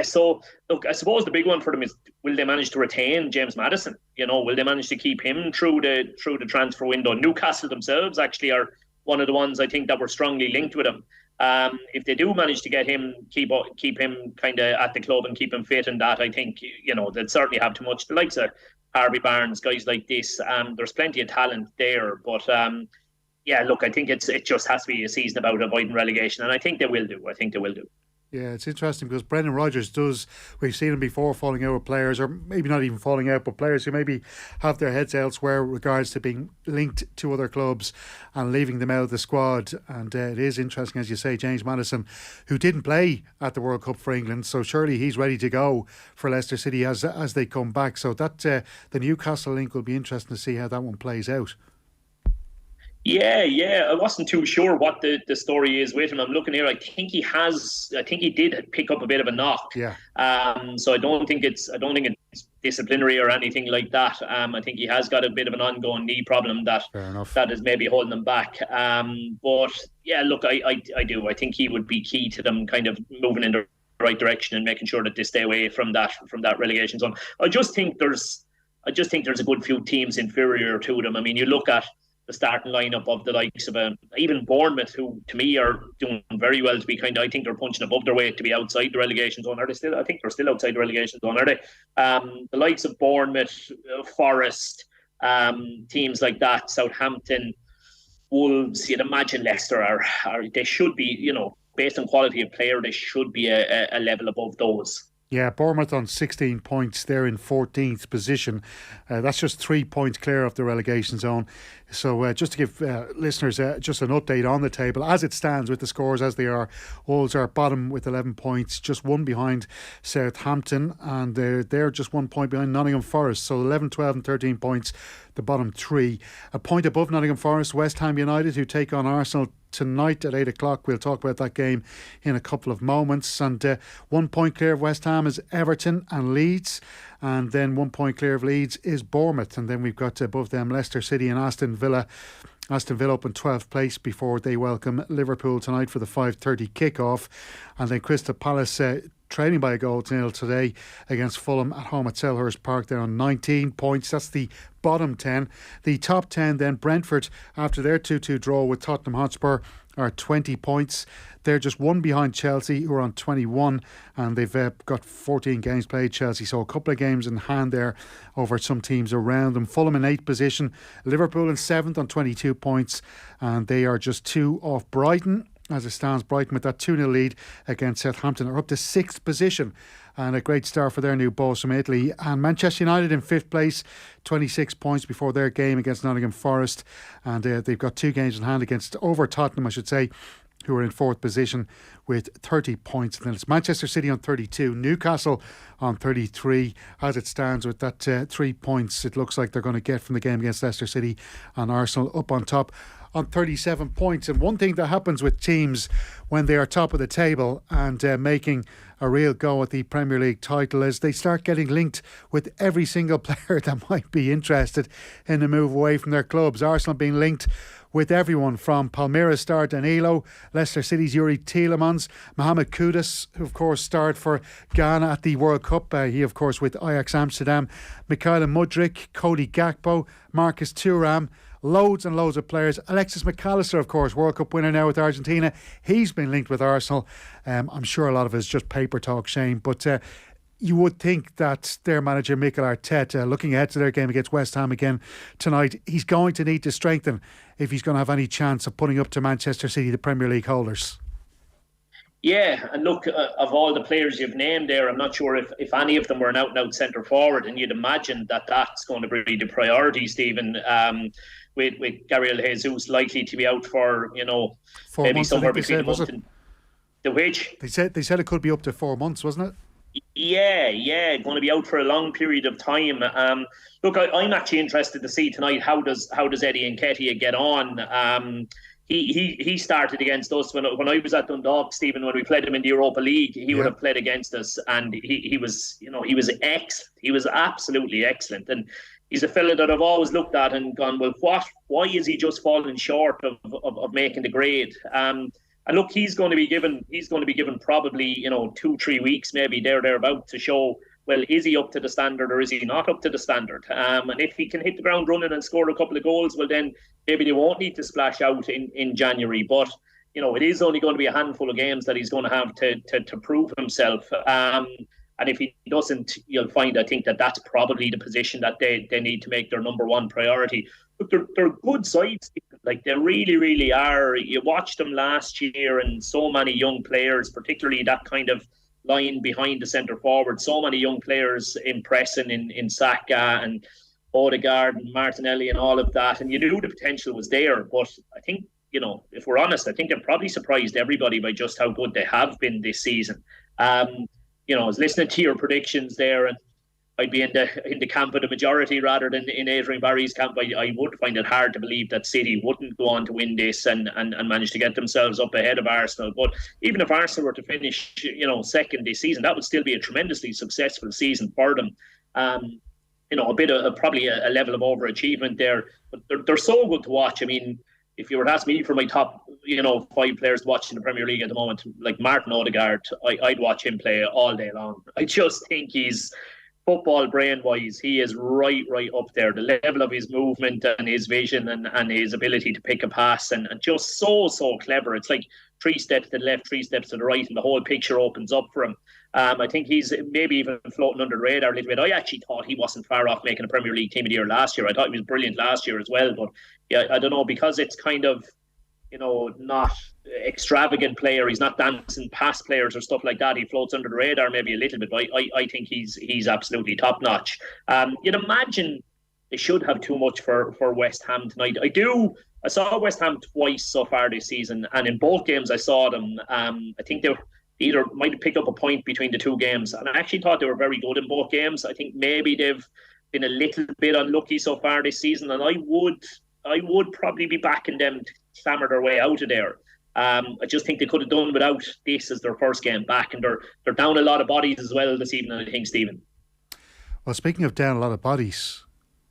So look, I suppose the big one for them is, will they manage to retain James Maddison? Will they manage to keep him through the transfer window? Newcastle themselves actually are one of the ones I think that were strongly linked with him. If they do manage to get him, keep him kind of at the club and keep him fit, and that, I think they'd certainly have too much. The likes of Harvey Barnes, guys like this, there's plenty of talent there, but look, I think it just has to be a season about avoiding relegation, and I think they will do. Yeah, it's interesting because Brendan Rodgers we've seen him before falling out with players, or maybe not even falling out, but players who maybe have their heads elsewhere with regards to being linked to other clubs and leaving them out of the squad. And it is interesting, as you say, James Maddison, who didn't play at the World Cup for England, so surely he's ready to go for Leicester City as they come back. So that the Newcastle link will be interesting to see how that one plays out. Yeah. I wasn't too sure what the story is with him. I'm looking here. I think he did pick up a bit of a knock. Yeah. So I don't think it's disciplinary or anything like that. I think he has got a bit of an ongoing knee problem that is maybe holding him back. But yeah, look, I do. I think he would be key to them kind of moving in the right direction and making sure that they stay away from that relegation zone. I just think there's a good few teams inferior to them. I mean, you look at the starting lineup of the likes of even Bournemouth, who to me are doing very well to be I think they're punching above their weight to be outside the relegation zone. Are they still? I think they're still outside the relegation zone, are they? The likes of Bournemouth, Forest, teams like that, Southampton, Wolves, you'd imagine Leicester they should be, based on quality of player, they should be a level above those. Yeah, Bournemouth on 16 points. They're in 14th position. That's just 3 points clear of the relegation zone. So just to give listeners just an update on the table, as it stands with the scores as they are, Wolves are bottom with 11 points, just one behind Southampton, and they're just 1 point behind Nottingham Forest. So 11, 12 and 13 points, the bottom three. A point above Nottingham Forest, West Ham United, who take on Arsenal tonight at 8 o'clock. We'll talk about that game in a couple of moments. And 1 point clear of West Ham is Everton and Leeds. And then 1 point clear of Leeds is Bournemouth. And then we've got above them Leicester City and Aston Villa. Aston Villa up in 12th place before they welcome Liverpool tonight for the 5:30 kickoff. And then Crystal Palace trailing by a goal to nil today against Fulham at home at Selhurst Park. They're on 19 points. That's the bottom 10. The top 10 then, Brentford, after their 2-2 draw with Tottenham Hotspur, are 20 points. They're just one behind Chelsea, who are on 21, and they've got 14 games played, Chelsea, so a couple of games in hand there over some teams around them. Fulham in 8th position, Liverpool in 7th on 22 points, and they are just 2 off Brighton. As it stands, Brighton with that 2-0 lead against Southampton are up to 6th position, and a great start for their new boss from Italy. And Manchester United in 5th place, 26 points before their game against Nottingham Forest, and they've got 2 games in hand over Tottenham, I should say, who are in 4th position with 30 points. And then it's Manchester City on 32, Newcastle on 33. As it stands with that 3 points it looks like they're going to get from the game against Leicester City, and Arsenal up on top on 37 points. And one thing that happens with teams when they are top of the table and making a real go at the Premier League title is they start getting linked with every single player that might be interested in a move away from their clubs. Arsenal being linked with everyone from Palmeiras star Danilo, Leicester City's Yuri Tielemans, Mohamed Kudus, who of course starred for Ghana at the World Cup. He of course with Ajax Amsterdam, Mikhailo Mudryk, Cody Gakpo, Marcus Thuram. Loads and loads of players. Alexis McAllister, of course, World Cup winner now with Argentina. He's been linked with Arsenal. I'm sure a lot of it is just paper talk, Shane, but you would think that their manager Mikel Arteta, looking ahead to their game against West Ham again tonight, he's going to need to strengthen if he's going to have any chance of putting up to Manchester City, the Premier League holders. Yeah, and look, of all the players you've named there, I'm not sure if any of them were an out-and-out centre forward, and you'd imagine that that's going to be the priority, Stephen. With Gabriel Jesus likely to be out for, 4 maybe months, somewhere between a month and the which they said it could be up to 4 months, wasn't it? Yeah, going to be out for a long period of time. Look, I'm actually interested to see tonight how does Eddie Nketiah get on. He started against us when I was at Dundalk, Stephen. When we played him in the Europa League, he would have played against us, and he was excellent. He was absolutely excellent, and he's a fella that I've always looked at and gone, well, why is he just falling short of making the grade? And look, he's going to be given probably 2-3 weeks, maybe thereabout, to show, well, is he up to the standard or is he not up to the standard? And if he can hit the ground running and score a couple of goals, well, then maybe they won't need to splash out in January. But it is only going to be a handful of games that he's going to have to prove himself. And if he doesn't, you'll find, I think, that's probably the position that they need to make their number one priority. Look, they're good sides. Like, they really, really are. You watched them last year, and so many young players, particularly that kind of line behind the centre forward, so many young players impressing in Saka and Odegaard and Martinelli and all of that, and you knew the potential was there. But I think, if we're honest, I think they've probably surprised everybody by just how good they have been this season. I was listening to your predictions there, and I'd be in the camp of the majority rather than in Adrian Barry's camp. I would find it hard to believe that City wouldn't go on to win this and manage to get themselves up ahead of Arsenal. But even if Arsenal were to finish, second this season, that would still be a tremendously successful season for them. A bit of probably a level of overachievement there, but they're so good to watch. I mean, if you were to ask me for my top, 5 players to watch in the Premier League at the moment, like Martin Odegaard, I'd watch him play all day long. I just think he's, football brain-wise, he is right up there. The level of his movement and his vision and his ability to pick a pass and just so clever. It's like 3 steps to the left, 3 steps to the right, and the whole picture opens up for him. I think he's maybe even floating under the radar a little bit. I actually thought he wasn't far off making a Premier League Team of the Year last year. I thought he was brilliant last year as well. But yeah, I don't know, because it's kind of, not extravagant player. He's not dancing past players or stuff like that. He floats under the radar maybe a little bit, but I think he's absolutely top notch. You'd imagine they should have too much for West Ham tonight. I saw West Ham twice so far this season, and in both games I saw them. I think they either might pick up a point between the 2 games, and I actually thought they were very good in both games. I think maybe they've been a little bit unlucky so far this season, and I would probably be backing them to clamber their way out of there. I just think they could have done without this as their first game back, and they're down a lot of bodies as well this evening, I think, Stephen. Well, speaking of down a lot of bodies,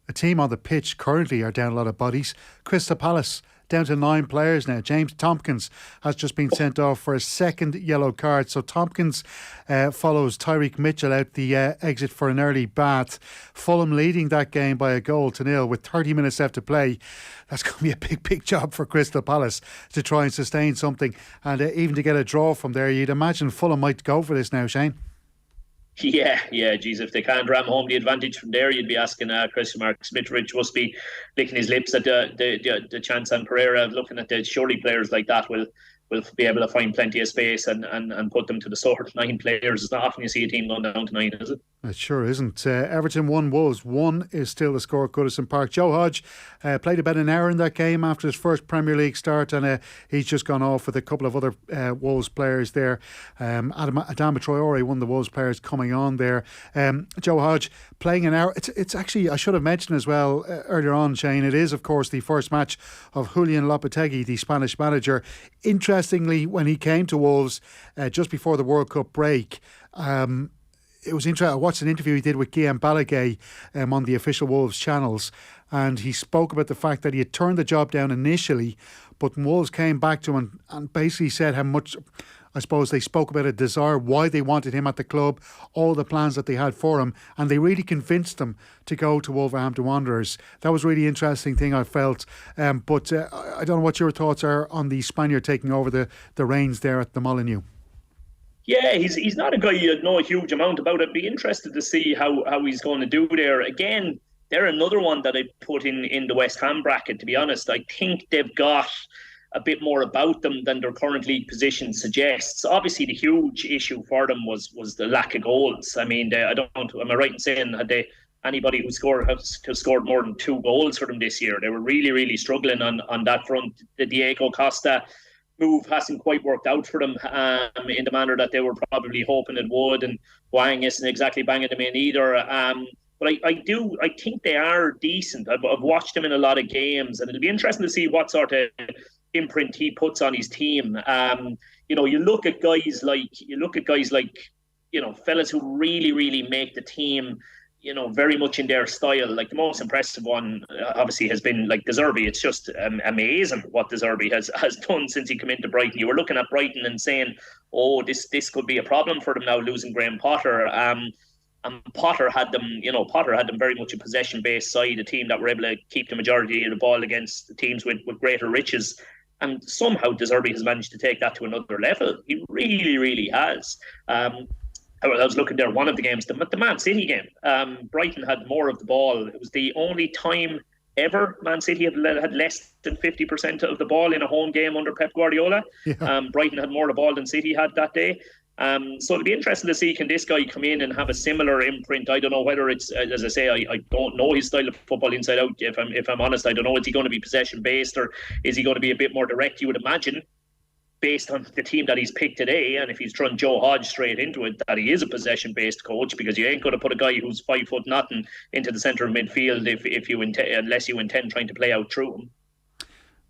a team on the pitch currently are down a lot of bodies. Crystal Palace down to 9 players now. James Tompkins has just been sent off for a second yellow card. So Tompkins follows Tyreek Mitchell out the exit for an early bath. Fulham leading that game by 1-0 with 30 minutes left to play. That's going to be a big job for Crystal Palace to try and sustain something, and even to get a draw from there. You'd imagine Fulham might go for this now, Shane. Yeah, geez, if they can't ram home the advantage from there, you'd be asking Christian Marcus Mitrovic must be licking his lips at the chance on Pereira, looking at the surely players like that will be able to find plenty of space and put them to the sword. 9 players. It's not often you see a team going down to 9, is it? It sure isn't. Everton 1, Wolves 1 is still the score at Goodison Park. Joe Hodge played about an hour in that game after his first Premier League start, and he's just gone off with a couple of other Wolves players there. Adama Traore, one of the Wolves players coming on there. Joe Hodge playing an hour. It's actually, I should have mentioned as well earlier on, Shane, it is of course the first match of Julian Lopetegui, the Spanish manager. Interestingly, when he came to Wolves just before the World Cup break, it was interesting. I watched an interview he did with Guillaume Balaguer on the official Wolves channels, and he spoke about the fact that he had turned the job down initially, but Wolves came back to him and basically said how much, I suppose they spoke about a desire, why they wanted him at the club, all the plans that they had for him, and they really convinced him to go to Wolverhampton Wanderers. That was a really interesting thing I felt. But I don't know what your thoughts are on the Spaniard taking over the reins there at the Molineux. Yeah, he's not a guy you'd know a huge amount about. I'd be interested to see how he's going to do there. Again, they're another one that I'd put in the West Ham bracket, to be honest. I think they've got a bit more about them than their current league position suggests. Obviously, the huge issue for them was the lack of goals. I mean, am I right in saying, had they anybody who scored more than 2 goals for them this year? They were really struggling on that front. The Diego Costa move hasn't quite worked out for them in the manner that they were probably hoping it would, and Wang isn't exactly banging them in either. But I think they are decent. I've watched them in a lot of games, and it'll be interesting to see what sort of imprint he puts on his team. You look at guys like fellas who really make the team, very much in their style. Like the most impressive one obviously has been like De Zerbi. It's just amazing what De Zerbi has done since he came into Brighton. You were looking at Brighton and saying, oh, this could be a problem for them now, losing Graham Potter. And Potter had them very much a possession-based side, a team that were able to keep the majority of the ball against teams with greater riches. And somehow De Zerbi has managed to take that to another level. He really has. I was looking there, one of the games, the Man City game. Brighton had more of the ball. It was the only time ever Man City had less than 50% of the ball in a home game under Pep Guardiola. Yeah. Brighton had more of the ball than City had that day. So it'll be interesting to see, can this guy come in and have a similar imprint? I don't know whether it's, as I say, I don't know his style of football inside out. If I'm honest, I don't know. Is he going to be possession based, or is he going to be a bit more direct? You would imagine, based on the team that he's picked today, and if he's thrown Joe Hodge straight into it, that he is a possession-based coach, because you ain't going to put a guy who's 5 foot nothing into the centre of midfield unless you intend trying to play out through him.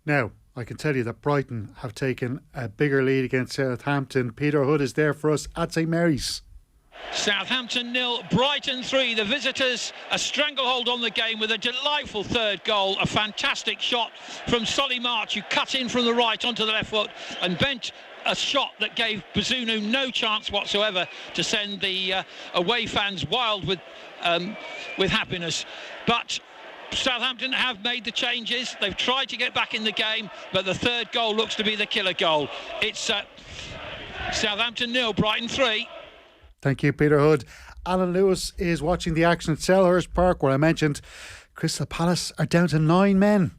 Now, I can tell you that Brighton have taken a bigger lead against Southampton. Peter Hood is there for us at St Mary's. Southampton 0, Brighton 3. The visitors a stranglehold on the game with a delightful third goal. A fantastic shot from Solly March, who cut in from the right onto the left foot and bent a shot that gave Bazunu no chance whatsoever to send the away fans wild with happiness. But Southampton have made the changes. They've tried to get back in the game, but the third goal looks to be the killer goal. It's Southampton 0, Brighton 3. Thank you, Peter Hood. Alan Lewis is watching the action at Selhurst Park, where I mentioned Crystal Palace are down to 9 men.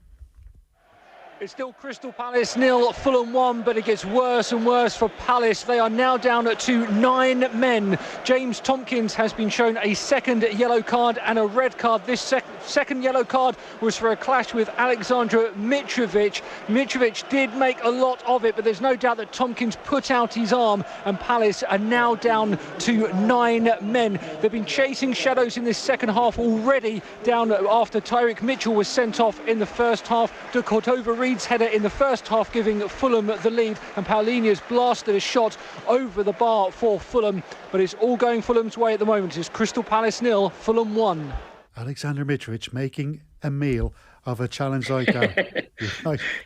It's still Crystal Palace 0, Fulham 1, but it gets worse and worse for Palace. They are now down to 9 men. James Tompkins has been shown a second yellow card and a red card. This second yellow card was for a clash with Alexander Mitrovic. Mitrovic did make a lot of it, but there's no doubt that Tompkins put out his arm, and Palace are now down to 9 men. They've been chasing shadows in this second half already, down after Tyreek Mitchell was sent off in the first half. De Cordova Reed's header in the first half giving Fulham the lead, and Paulinia's blasted a shot over the bar for Fulham, but it's all going Fulham's way at the moment. It's Crystal Palace 0, Fulham 1. Alexander Mitrovic making a meal of a challenge like that.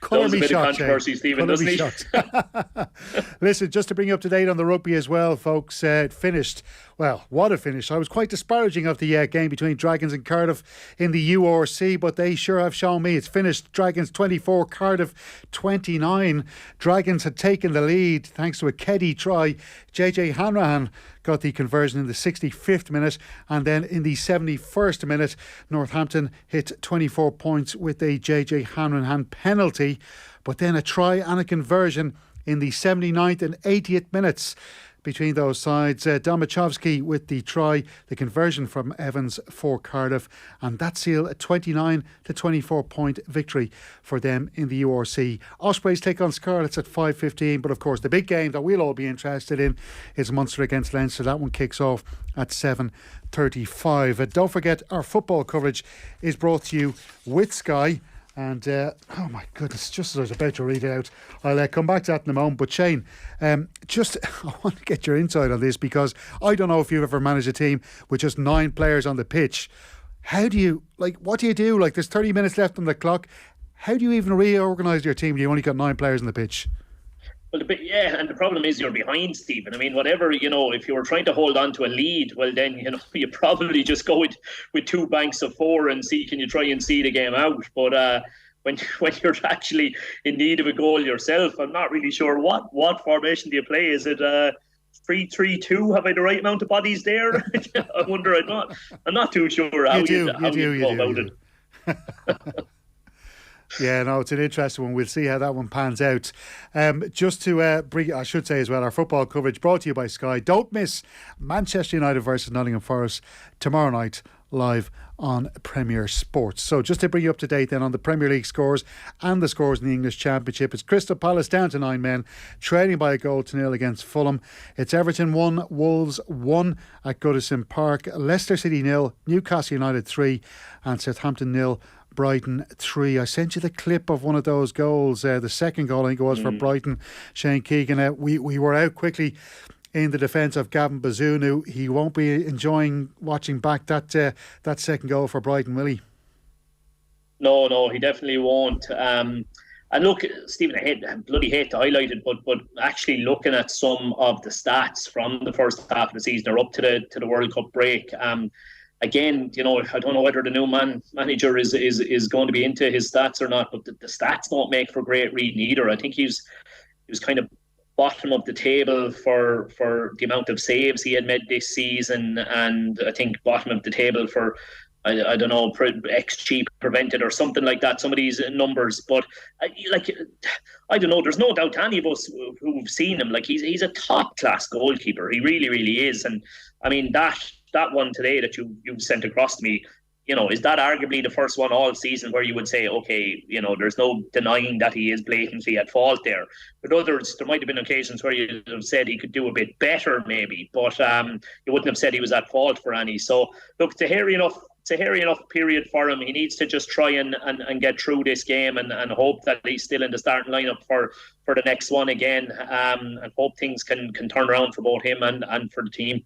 Colour me shocked, controversy, Stephen, doesn't he? Listen, just to bring you up to date on the rugby as well, folks, it finished. Well, what a finish. I was quite disparaging of the game between Dragons and Cardiff in the URC, but they sure have shown me. It's finished Dragons 24, Cardiff 29. Dragons had taken the lead thanks to a Keddy try. JJ Hanrahan got the conversion in the 65th minute, and then in the 71st minute, Northampton hit 24 points with a JJ Hanrahan penalty, but then a try and a conversion in the 79th and 80th minutes between those sides. Domachowski with the try, the conversion from Evans for Cardiff, and that sealed a 29 to 24 point victory for them in the URC. Ospreys take on Scarlets at 5:15, but of course the big game that we'll all be interested in is Munster against Leinster. That one kicks off at 7:35. Don't forget, our football coverage is brought to you with Sky. And oh my goodness, just as I was about to read it out, I'll come back to that in a moment. But Shane, just I want to get your insight on this, because I don't know if you've ever managed a team with just 9 players on the pitch. How do you, what do you do? There's 30 minutes left on the clock. How do you even reorganise your team when you only got 9 players on the pitch? Well, yeah, and the problem is you're behind, Stephen. I mean, whatever, if you were trying to hold on to a lead, well, then, you probably just go with 2 banks of 4 and see, can you try and see the game out? But when you're actually in need of a goal yourself, I'm not really sure what formation do you play. Is it 3-3-2? Have I the right amount of bodies there? I wonder. I'm not too sure how you go about it. Yeah, no, it's an interesting one. We'll see how that one pans out. Just to bring, I should say as well, our football coverage brought to you by Sky. Don't miss Manchester United versus Nottingham Forest tomorrow night, live on Premier Sports. So just to bring you up to date then on the Premier League scores and the scores in the English Championship, it's Crystal Palace down to 9 men, trailing by a goal to 0 against Fulham. It's Everton 1, Wolves 1 at Goodison Park, Leicester City 0, Newcastle United 3 and Southampton 0, Brighton 3. I sent you the clip of one of those goals, the second goal I think it was for Brighton, Shane Keegan. We were out quickly in the defence of Gavin Bazunu. He won't be enjoying watching back that second goal for Brighton, will he? No, he definitely won't. And look, Stephen, I bloody hate to highlight it, but actually looking at some of the stats from the first half of the season or up to the World Cup break, again, I don't know whether the new manager is going to be into his stats or not, but the stats don't make for great reading either. I think he was kind of bottom of the table for the amount of saves he had made this season, and I think bottom of the table for I don't know, XG prevented or something like that, some of these numbers. But I don't know, there's no doubt to any of us who've seen him, like he's a top class goalkeeper. He really, really is. And I mean, that one today that you've sent across to me, you know, is that arguably the first one all season where you would say, okay, you know, there's no denying that he is blatantly at fault there. With others, there might have been occasions where you'd have said he could do a bit better maybe, but you wouldn't have said he was at fault for any. So look, it's a hairy enough period for him. He needs to just try and get through this game and hope that he's still in the starting lineup for the next one again, and hope things can turn around for both him and for the team.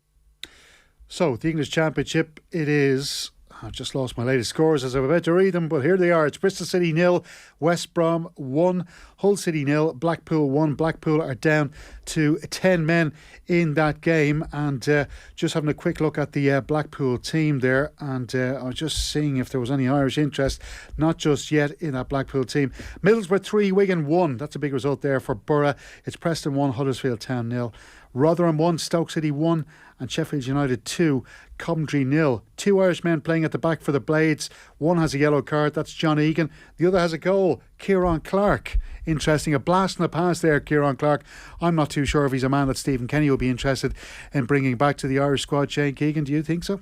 So the English Championship, it is... I've just lost my latest scores as I'm about to read them, but here they are. It's Bristol City 0, West Brom 1, Hull City 0, Blackpool 1. Blackpool are down to 10 men in that game. And just having a quick look at the Blackpool team there, and I was just seeing if there was any Irish interest. Not just yet in that Blackpool team. Middlesbrough 3, Wigan 1. That's a big result there for Borough. It's Preston 1, Huddersfield Town 0. Rotherham 1, Stoke City 1, and Sheffield United 2, Coventry 0. 2 Irish men playing at the back for the Blades. One has a yellow card, that's John Egan. The other has a goal, Kieran Clark. Interesting, a blast in the pass there, Kieran Clark. I'm not too sure if he's a man that Stephen Kenny will be interested in bringing back to the Irish squad. Shane Keegan, do you think so?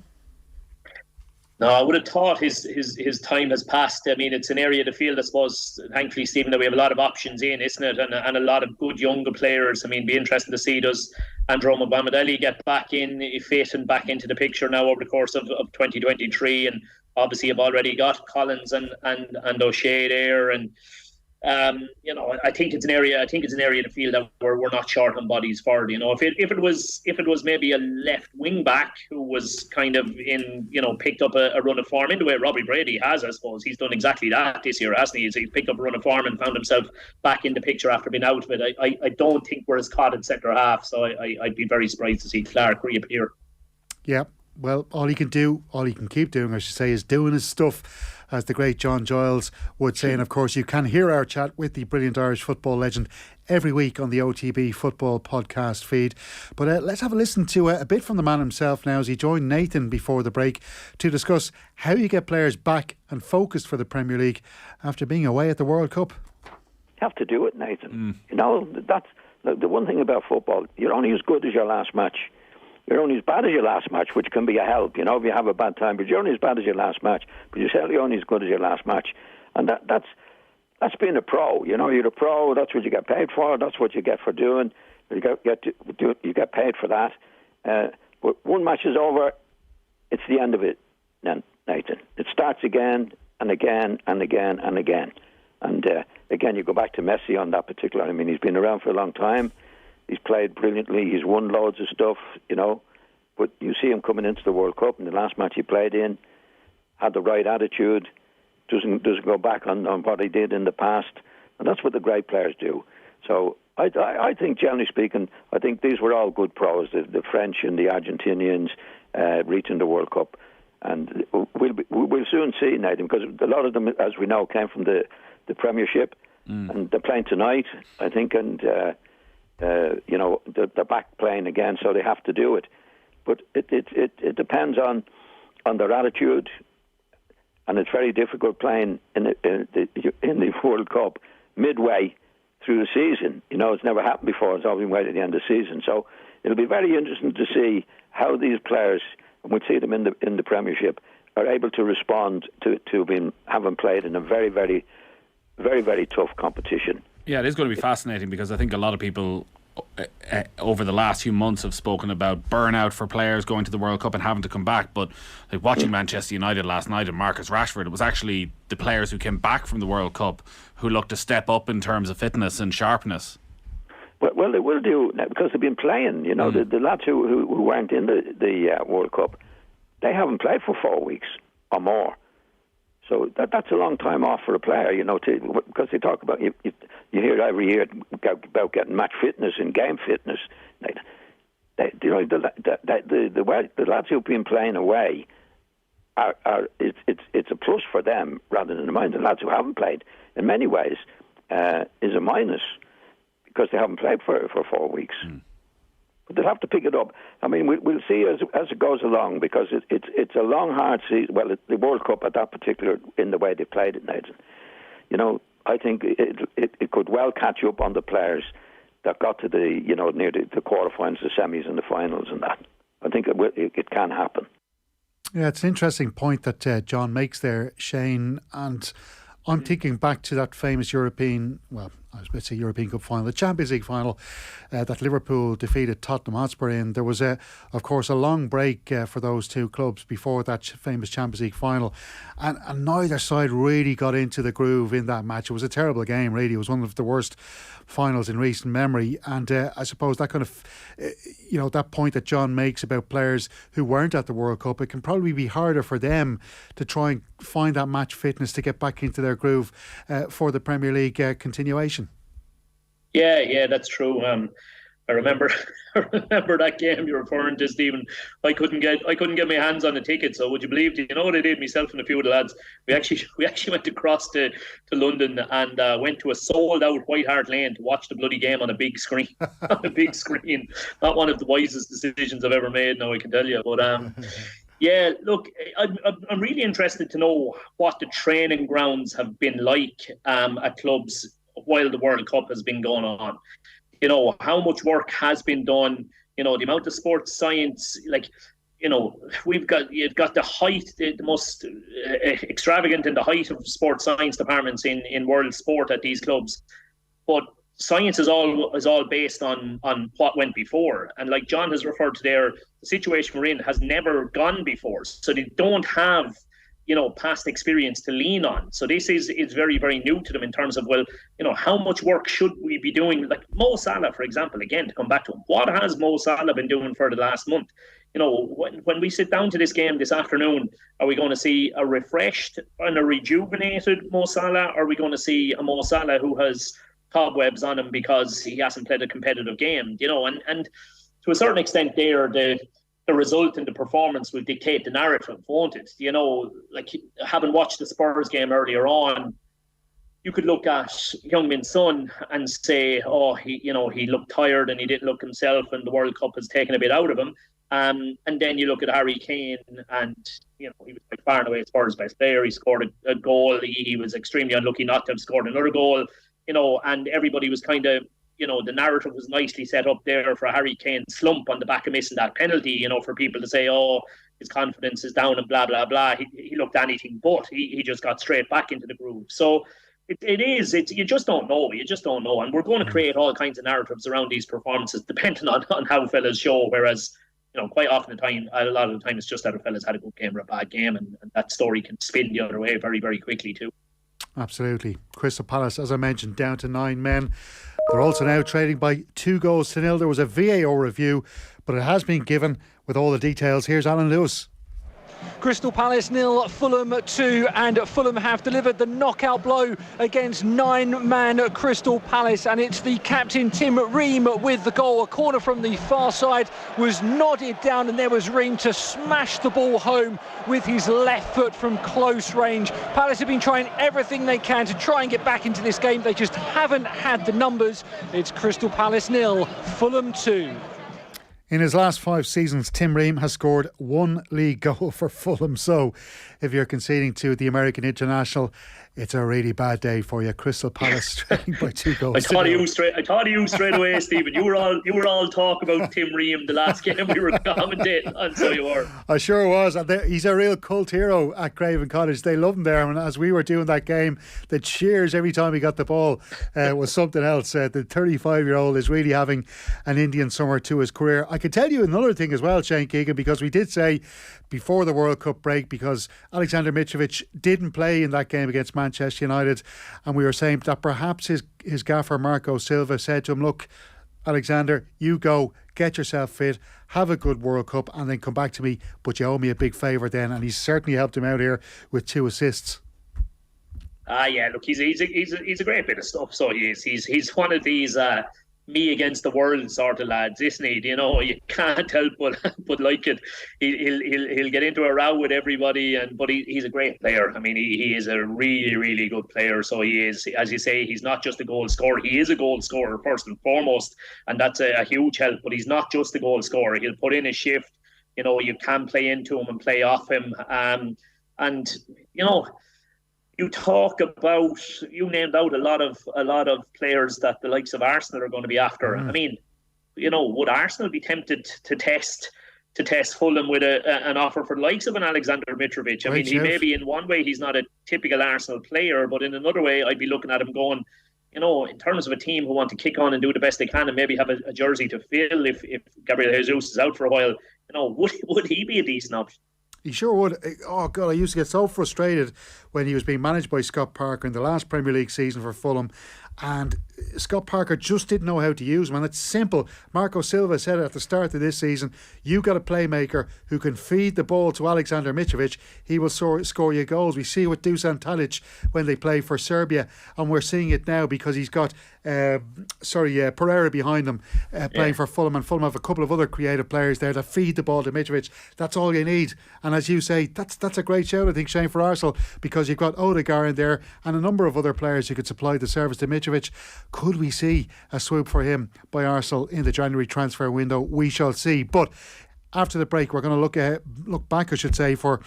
No, I would have thought his time has passed. I mean, it's an area of the field, I suppose, thankfully, Stephen, that we have a lot of options in, isn't it? And a lot of good younger players. I mean, be interesting to see, does Andrew Mohamed get back in fit and back into the picture now over the course of 2023? And obviously, you've already got Collins and O'Shea there, and you know, I think it's an area of the field that we're not short on bodies for. You know, if it was maybe a left wing back who was kind of in, you know, picked up a run of form in the way Robbie Brady has, I suppose he's done exactly that this year, hasn't he? He's picked up a run of form and found himself back in the picture after being out of it. I don't think we're as caught in centre half, so I'd be very surprised to see Clark reappear. Yeah, well, all he can keep doing, I should say, is doing his stuff, as the great John Giles would say. And of course, you can hear our chat with the brilliant Irish football legend every week on the OTB Football podcast feed. But let's have a listen to a bit from the man himself now, as he joined Nathan before the break to discuss how you get players back and focused for the Premier League after being away at the World Cup. You have to do it, Nathan. You know, that's the one thing about football. You're only as good as your last match. You're only as bad as your last match, which can be a help, you know, if you have a bad time. But you're only as bad as your last match. But you're certainly only as good as your last match. And that's being a pro. You know, you're a pro. That's what you get paid for. That's what you get for doing. You get paid for that. But one match is over. It's the end of it, Nathan. It starts again and again and again and again. And again, you go back to Messi on that particular. I mean, he's been around for a long time. He's played brilliantly. He's won loads of stuff, you know. But you see him coming into the World Cup, in the last match he played in, had the right attitude, doesn't go back on what he did in the past. And that's what the great players do. So I think, generally speaking, I think these were all good pros, the French and the Argentinians reaching the World Cup. And we'll soon see, Nathan, because a lot of them, as we know, came from the Premiership. And they're playing tonight, I think, and... you know, they're back playing again, so they have to do it. But it depends on their attitude, and it's very difficult playing in the World Cup midway through the season. You know, it's never happened before. It's always been right at the end of the season. So it'll be very interesting to see how these players, and we'll see them in the Premiership, are able to respond to having played in a very, very, very, very tough competition. Yeah, it is going to be fascinating, because I think a lot of people over the last few months have spoken about burnout for players going to the World Cup and having to come back. But like watching Manchester United last night and Marcus Rashford, it was actually the players who came back from the World Cup who looked to step up in terms of fitness and sharpness. Well, they will do, because they've been playing. You know, the lads who weren't in the World Cup, they haven't played for 4 weeks or more. So that's a long time off for a player, you know, because they talk about, you hear every year about getting match fitness and game fitness. You know, the lads who've been playing away it's a plus for them rather than a minus. The lads who haven't played, in many ways, is a minus, because they haven't played for 4 weeks. But they'll have to pick it up. I mean, we'll see as it goes along, because it's a long, hard season. Well, the World Cup at that particular, in the way they played it, Nathan. You know, I think it could well catch up on the players that got to the, you know, near the quarterfinals, the semis and the finals and that. I think it can happen. Yeah, it's an interesting point that John makes there, Shane, and I'm thinking back to that famous European Cup final, the Champions League final that Liverpool defeated Tottenham Hotspur in. There was, of course, a long break for those two clubs before that famous Champions League final, and neither side really got into the groove in that match. It was a terrible game, really. It was one of the worst finals in recent memory, and I suppose that kind of, that point that John makes about players who weren't at the World Cup, it can probably be harder for them to try and find that match fitness to get back into their groove for the Premier League continuation. Yeah, that's true. I remember that game you're referring to, Stephen. I couldn't get my hands on a ticket. So would you believe? Do you know what I did? Myself and a few of the lads, we actually went across to London and went to a sold out White Hart Lane to watch the bloody game on a big screen. On a big screen. Not one of the wisest decisions I've ever made. Now I can tell you, but. Yeah, look, I'm really interested to know what the training grounds have been like at clubs while the World Cup has been going on. You know, how much work has been done, you know, the amount of sports science, like, you know, you've got the height, the most extravagant in the height of sports science departments in world sport at these clubs. But science is all based on what went before. And like John has referred to there, the situation we're in has never gone before. So they don't have, you know, past experience to lean on. So this is very, very new to them in terms of, well, you know, how much work should we be doing? Like Mo Salah, for example, again, to come back to him, what has Mo Salah been doing for the last month? You know, when we sit down to this game this afternoon, are we going to see a refreshed and a rejuvenated Mo Salah? Or are we going to see a Mo Salah who has cobwebs on him because he hasn't played a competitive game? You know, and to a certain extent there, the result and the performance will dictate the narrative, won't it? You know, like having watched the Spurs game earlier on, you could look at Heung-min Son and say, oh, he looked tired and he didn't look himself and the World Cup has taken a bit out of him. And then you look at Harry Kane and, you know, he was by far and away Spurs' best player. He scored a goal. He was extremely unlucky not to have scored another goal, you know, and everybody was kind of, you know, the narrative was nicely set up there for Harry Kane's slump on the back of missing that penalty, you know, for people to say, oh, his confidence is down and blah, blah, blah. He looked anything but. He just got straight back into the groove. So you just don't know. You just don't know. And we're going to create all kinds of narratives around these performances depending on how fellas show. Whereas, you know, quite often a lot of the time it's just that a fella's had a good game or a bad game, and that story can spin the other way very, very quickly too. Absolutely. Crystal Palace, as I mentioned, down to 9 men. They're also now trading by 2-0. There was a VAR review, but it has been given. With all the details, here's Alan Lewis. Crystal Palace 0, Fulham 2, and Fulham have delivered the knockout blow against 9-man Crystal Palace, and it's the captain Tim Ream with the goal. A corner from the far side was nodded down, and there was Ream to smash the ball home with his left foot from close range. Palace have been trying everything they can to try and get back into this game. They just haven't had the numbers. It's Crystal Palace 0, Fulham 2. In his last 5 seasons, Tim Ream has scored 1 league goal for Fulham. So if you're conceding to the American international, it's a really bad day for you. Crystal Palace trading by 2 goals. I thought of you straight away, Stephen. You were all talk about Tim Ream the last game we were commentating on, so you were. I sure was. He's a real cult hero at Craven Cottage. They love him there. And as we were doing that game, the cheers every time he got the ball was something else. The 35-year-old is really having an Indian summer to his career. I could tell you another thing as well, Shane Keegan, because we did say before the World Cup break, because Alexander Mitrovic didn't play in that game against Manchester United, and we were saying that perhaps his gaffer Marco Silva said to him, look, Alexander, you go, get yourself fit, have a good World Cup, and then come back to me, but you owe me a big favour then. And he's certainly helped him out here with 2 assists. Yeah, look, he's a great bit of stuff. So he is. He's one of these me against the world sort of lads, isn't he? You know, you can't help but like it. He'll get into a row with everybody, but he's a great player. I mean, he is a really, really good player. So he is, as you say, he's not just a goal scorer. He is a goal scorer first and foremost, and that's a huge help. But he's not just a goal scorer. He'll put in a shift. You know, you can play into him and play off him. And you know, you named out a lot of players that the likes of Arsenal are going to be after. I mean, you know, would Arsenal be tempted to test Fulham with an offer for the likes of an Alexander Mitrovic? I mean, he maybe in one way he's not a typical Arsenal player, but in another way I'd be looking at him going, you know, in terms of a team who want to kick on and do the best they can and maybe have a jersey to fill if Gabriel Jesus is out for a while, you know, would he be a decent option? He sure would. Oh, God, I used to get so frustrated when he was being managed by Scott Parker in the last Premier League season for Fulham. And Scott Parker just didn't know how to use him. And it's simple. Marco Silva said it at the start of this season. You got a playmaker who can feed the ball to Alexander Mitrovic. He will score you goals. We see it with Dusan Tadic when they play for Serbia. And we're seeing it now because he's got Pereira behind him playing for Fulham. And Fulham have a couple of other creative players there that feed the ball to Mitrovic. That's all you need. And as you say, that's a great shout, I think, Shane, for Arsenal, because you've got Odegaard in there and a number of other players who could supply the service to Mitrovic. Could we see a swoop for him by Arsenal in the January transfer window? We shall see. But after the break, we're going to look back, I should say, for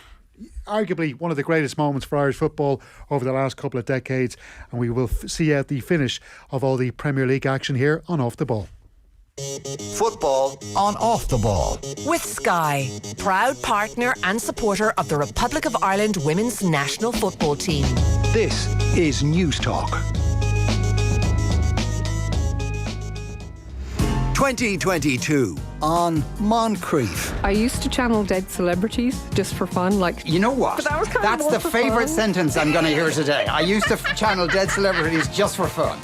arguably one of the greatest moments for Irish football over the last couple of decades, and we will see out the finish of all the Premier League action here on Off the Ball. Football on Off the Ball. With Sky, proud partner and supporter of the Republic of Ireland women's national football team. This is News Talk. 2022 on Moncrief. I used to channel dead celebrities just for fun, like. You know what? But that was kind That's of the favourite sentence I'm going to hear today. I used to channel dead celebrities just for fun.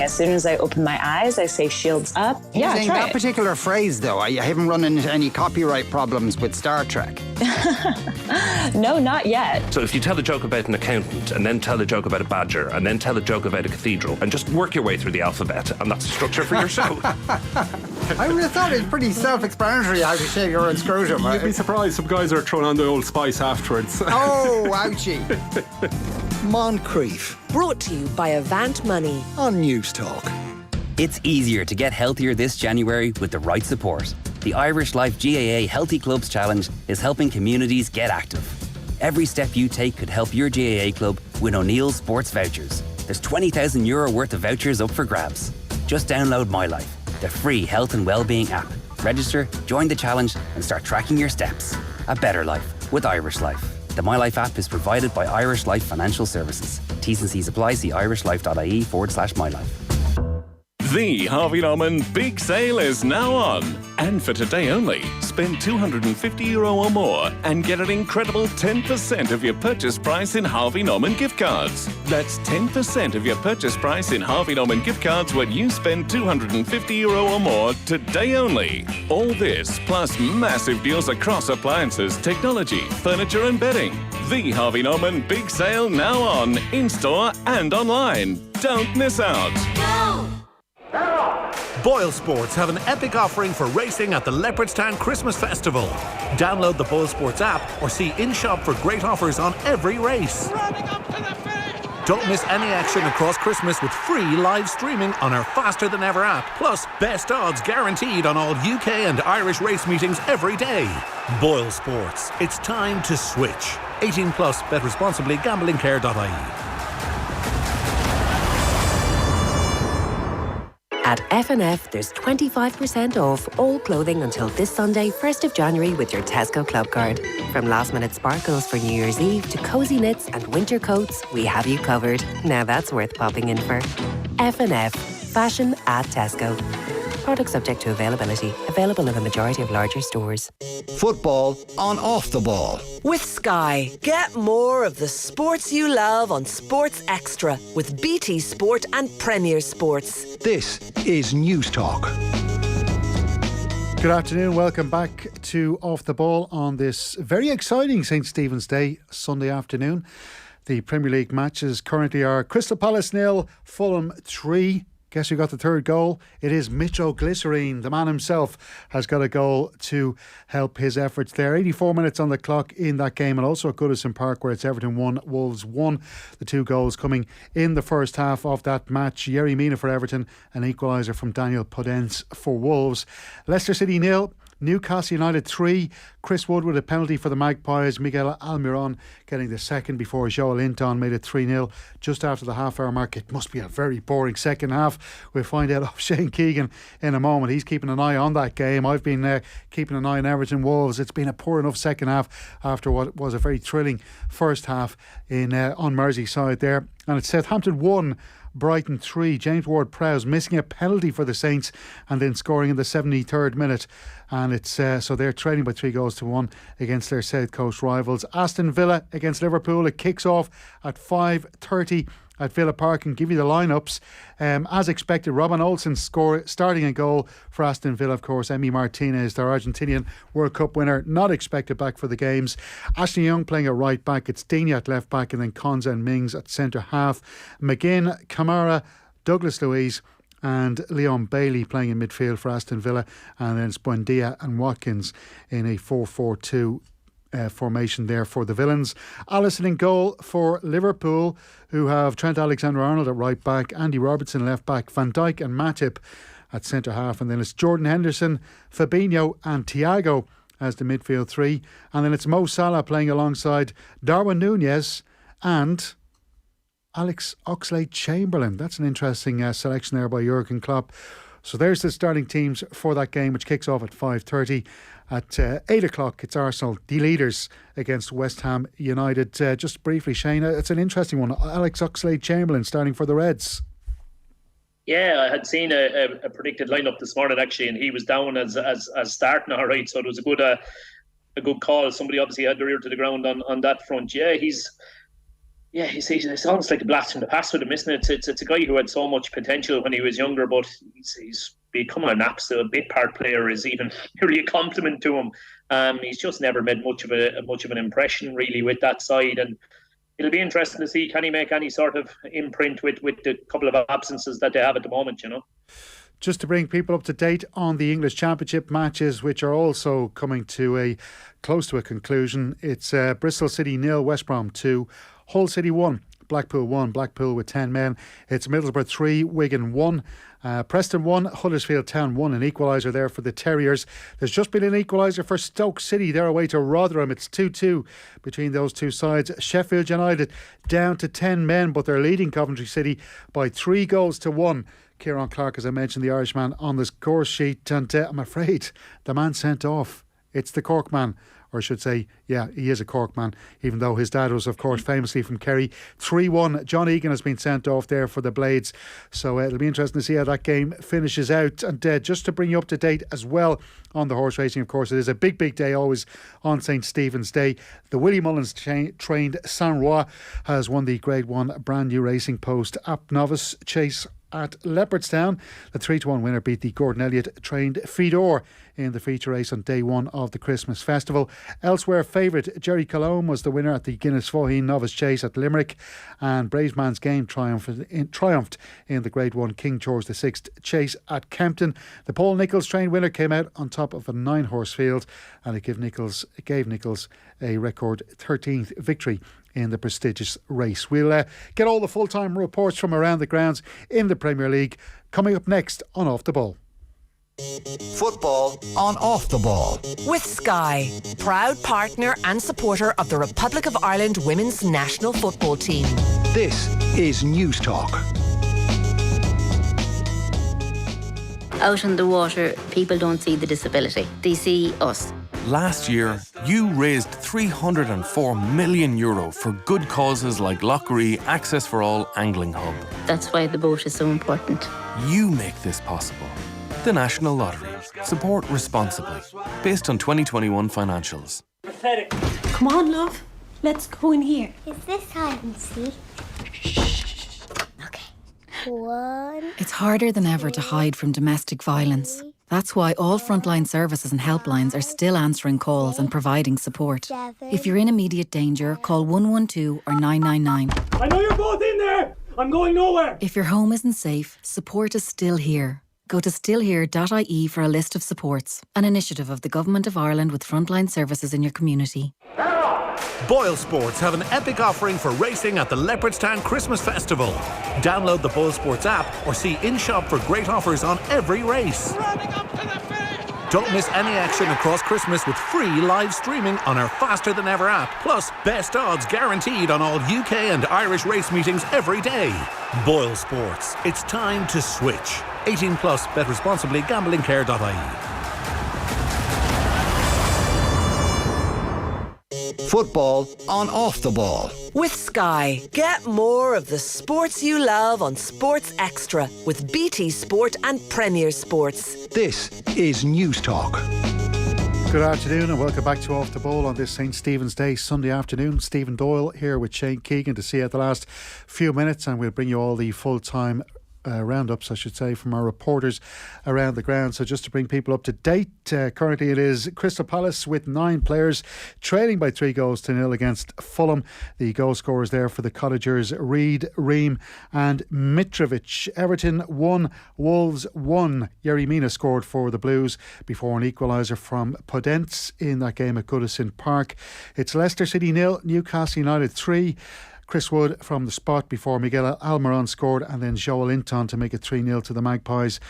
As soon as I open my eyes, I say shields up. Yeah, Using try that it. particular phrase, though, I haven't run into any copyright problems with Star Trek. No, not yet. So if you tell a joke about an accountant and then tell a joke about a badger and then tell a joke about a cathedral and just work your way through the alphabet, and that's the structure for your show. I would have thought it's pretty self-explanatory how to shave your own scrotum. You'd be surprised, some guys are throwing on the old spice afterwards. Oh, ouchie. Moncrief. Brought to you by Avant Money on News Talk. It's easier to get healthier this January with the right support. The Irish Life GAA Healthy Clubs Challenge is helping communities get active. Every step you take could help your GAA club win O'Neill's Sports Vouchers. There's €20,000 worth of vouchers up for grabs. Just download My Life, the free health and wellbeing app. Register, join the challenge and start tracking your steps. A better life with Irish Life. The My Life app is provided by Irish Life Financial Services. T's and C's apply. See irishlife.ie/mylife. The Harvey Norman Big Sale is now on. And for today only, spend €250 or more and get an incredible 10% of your purchase price in Harvey Norman gift cards. That's 10% of your purchase price in Harvey Norman gift cards when you spend €250 or more today only. All this plus massive deals across appliances, technology, furniture and bedding. The Harvey Norman Big Sale now on, in-store and online. Don't miss out. Boyle Sports have an epic offering for racing at the Leopardstown Christmas Festival. Download the Boyle Sports app or see in-shop for great offers on every race. Don't miss any action across Christmas with free live streaming on our Faster Than Ever app. Plus, best odds guaranteed on all UK and Irish race meetings every day. Boyle Sports. It's time to switch. 18 plus. Bet responsibly. Gamblingcare.ie. At F&F, there's 25% off all clothing until this Sunday, 1st of January, with your Tesco Club card. From last-minute sparkles for New Year's Eve to cosy knits and winter coats, we have you covered. Now that's worth popping in for. F&F. Fashion at Tesco. Product subject to availability. Available in a majority of larger stores. Football on Off the Ball. With Sky. Get more of the sports you love on Sports Extra with BT Sport and Premier Sports. This is News Talk. Good afternoon, welcome back to Off the Ball on this very exciting St Stephen's Day, Sunday afternoon. The Premier League matches currently are Crystal Palace 0, Fulham 3. Guess who got the third goal? It is Mitrovic. The man himself has got a goal to help his efforts there. 84 minutes on the clock in that game, and also at Goodison Park, where it's Everton 1, Wolves 1. The 2 goals coming in the first half of that match. Yerry Mina for Everton, an equaliser from Daniel Podence for Wolves. Leicester City 0. Newcastle United 3. Chris Wood with a penalty for the Magpies. Miguel Almiron getting the second before Joel Linton made it 3-0 just after the half-hour mark. It must be a very boring second half. We'll find out of Shane Keegan in a moment. He's keeping an eye on that game. I've been keeping an eye on Everton Wolves. It's been a poor enough second half after what was a very thrilling first half on Merseyside there. And it's Southampton 1. Brighton 3. James Ward-Prowse missing a penalty for the Saints and then scoring in the 73rd minute. And it's so they're trailing by 3-1 against their South Coast rivals. Aston Villa against Liverpool. It kicks off at 5:30 at Villa Park, and give you the lineups. As expected, Robin Olsen starting a goal for Aston Villa, of course. Emi Martinez, their Argentinian World Cup winner, not expected back for the games. Ashley Young playing at right back. It's Deeney at left back, and then Konza and Mings at centre half. McGinn, Kamara, Douglas Luiz and Leon Bailey playing in midfield for Aston Villa, and then it's Buendia and Watkins in a 4-4-2 formation there for the Villains. Alisson in goal for Liverpool, who have Trent Alexander-Arnold at right back, Andy Robertson left back, Van Dijk and Matip at centre half, and then it's Jordan Henderson, Fabinho and Thiago as the midfield 3, and then it's Mo Salah playing alongside Darwin Núñez and Alex Oxlade-Chamberlain. That's an interesting selection there by Jurgen Klopp. So there's the starting teams for that game, which kicks off at 5:30. At 8 o'clock, it's Arsenal, the leaders, against West Ham United. Just briefly, Shane, it's an interesting one. Alex Oxlade-Chamberlain starting for the Reds. Yeah, I had seen a predicted lineup this morning, actually, and he was down as starting, all right. So it was a good call. Somebody obviously had their ear to the ground on that front. It's almost like a blast from the past with him, isn't it? It's a guy who had so much potential when he was younger, but he's become an absolute bit part player is even really a compliment to him. He's just never made much of an impression really with that side, and it'll be interesting to see, can he make any sort of imprint with the couple of absences that they have at the moment, you know. Just to bring people up to date on the English Championship matches, which are also coming to close to a conclusion. It's Bristol City 0, West Brom 2, Hull City 1, Blackpool 1, Blackpool with 10 men. It's Middlesbrough 3, Wigan 1, Preston 1, Huddersfield Town 1, an equaliser there for the Terriers. There's just been an equaliser for Stoke City. They're away to Rotherham. It's 2-2 between those two sides. Sheffield United down to 10 men, but they're leading Coventry City by 3-1. Kieran Clark, as I mentioned, the Irishman on the score sheet, and I'm afraid the man sent off, it's the Cork man. Or I should say, yeah, he is a Cork man, even though his dad was, of course, famously from Kerry. 3-1. John Egan has been sent off there for the Blades. So it'll be interesting to see how that game finishes out. And just to bring you up to date as well on the horse racing, of course, it is a big, big day always on St. Stephen's Day. The Willie Mullins trained Saint Roy has won the Grade 1 brand new racing post Apt Novice Chase at Leopardstown. The 3-1 winner beat the Gordon Elliott trained Fedor in the feature race on day one of the Christmas festival. Elsewhere, favourite Jerry Colombe was the winner at the Guinness Foheen Novice Chase at Limerick, and Bravesman's Game triumphed in the Grade 1 King George VI Chase at Kempton. The Paul Nicholls trained winner came out on top of a 9-horse field, and it gave Nicholls a record 13th victory in the prestigious race. We'll get all the full-time reports from around the grounds in the Premier League coming up next on Off the Ball. Football on Off the Ball. With Sky, proud partner and supporter of the Republic of Ireland women's national football team. This is News Talk. Out on the water, people don't see the disability. They see us. Last year, you raised €304 million for good causes like Lockery, Access for All, Angling Hub. That's why the boat is so important. You make this possible. The National Lottery. Support responsibly. Based on 2021 financials. Pathetic. Come on, love. Let's go in here. Is this hide and seek? Okay. 1. It's harder than ever to hide from domestic violence. That's why all frontline services and helplines are still answering calls and providing support. 7. If you're in immediate danger, call 112 or 999. I know you're both in there! I'm going nowhere. If your home isn't safe, support is still here. Go to stillhere.ie for a list of supports, an initiative of the Government of Ireland with frontline services in your community. Boyle Sports have an epic offering for racing at the Leopardstown Christmas Festival. Download the Boyle Sports app or see in-shop for great offers on every race. Don't miss any action across Christmas with free live streaming on our Faster Than Ever app. Plus, best odds guaranteed on all UK and Irish race meetings every day. Boyle Sports. It's time to switch. 18 plus. Bet responsibly. Gamblingcare.ie. Football on Off the Ball. With Sky, get more of the sports you love on Sports Extra with BT Sport and Premier Sports. This is News Talk. Good afternoon and welcome back to Off the Ball on this St. Stephen's Day, Sunday afternoon. Stephen Doyle here with Shane Keegan to see out the last few minutes, and we'll bring you all the full-time roundups, I should say, from our reporters around the ground. So just to bring people up to date, currently it is Crystal Palace with 9 players trailing by 3-0 against Fulham. The goal scorers there for the Cottagers: Reid, Ream and Mitrovic. Everton 1, Wolves 1. Yerry Mina scored for the Blues before an equaliser from Podence in that game at Goodison Park. It's Leicester City 0, Newcastle United 3. Chris Wood from the spot before Miguel Almiron scored, and then Joel Linton to make it 3-0 to the Magpies.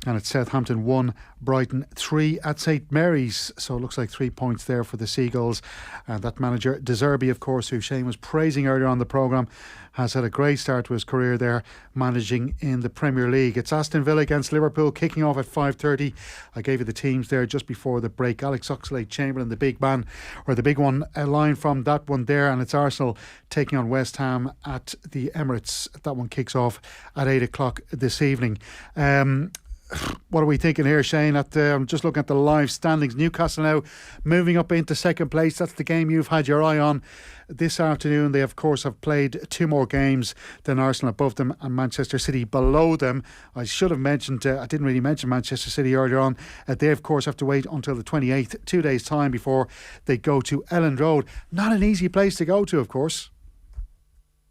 And it's Southampton 1, Brighton 3 at St Mary's. So it looks like 3 points there for the Seagulls. And that manager, De Zerbi, of course, who Shane was praising earlier on the programme, has had a great start to his career there, managing in the Premier League. It's Aston Villa against Liverpool, kicking off at 5:30. I gave you the teams there just before the break. Alex Oxlade-Chamberlain, the big man, or the big one, a line from that one there. And it's Arsenal taking on West Ham at the Emirates. That one kicks off at 8 o'clock this evening. What are we thinking here, Shane? I'm just looking at the live standings. Newcastle now moving up into second place. That's the game you've had your eye on this afternoon. They, of course, have played 2 more games than Arsenal above them and Manchester City below them. I should have mentioned, I didn't really mention Manchester City earlier on. They, of course, have to wait until the 28th, 2 days' time, before they go to Elland Road. Not an easy place to go to, of course.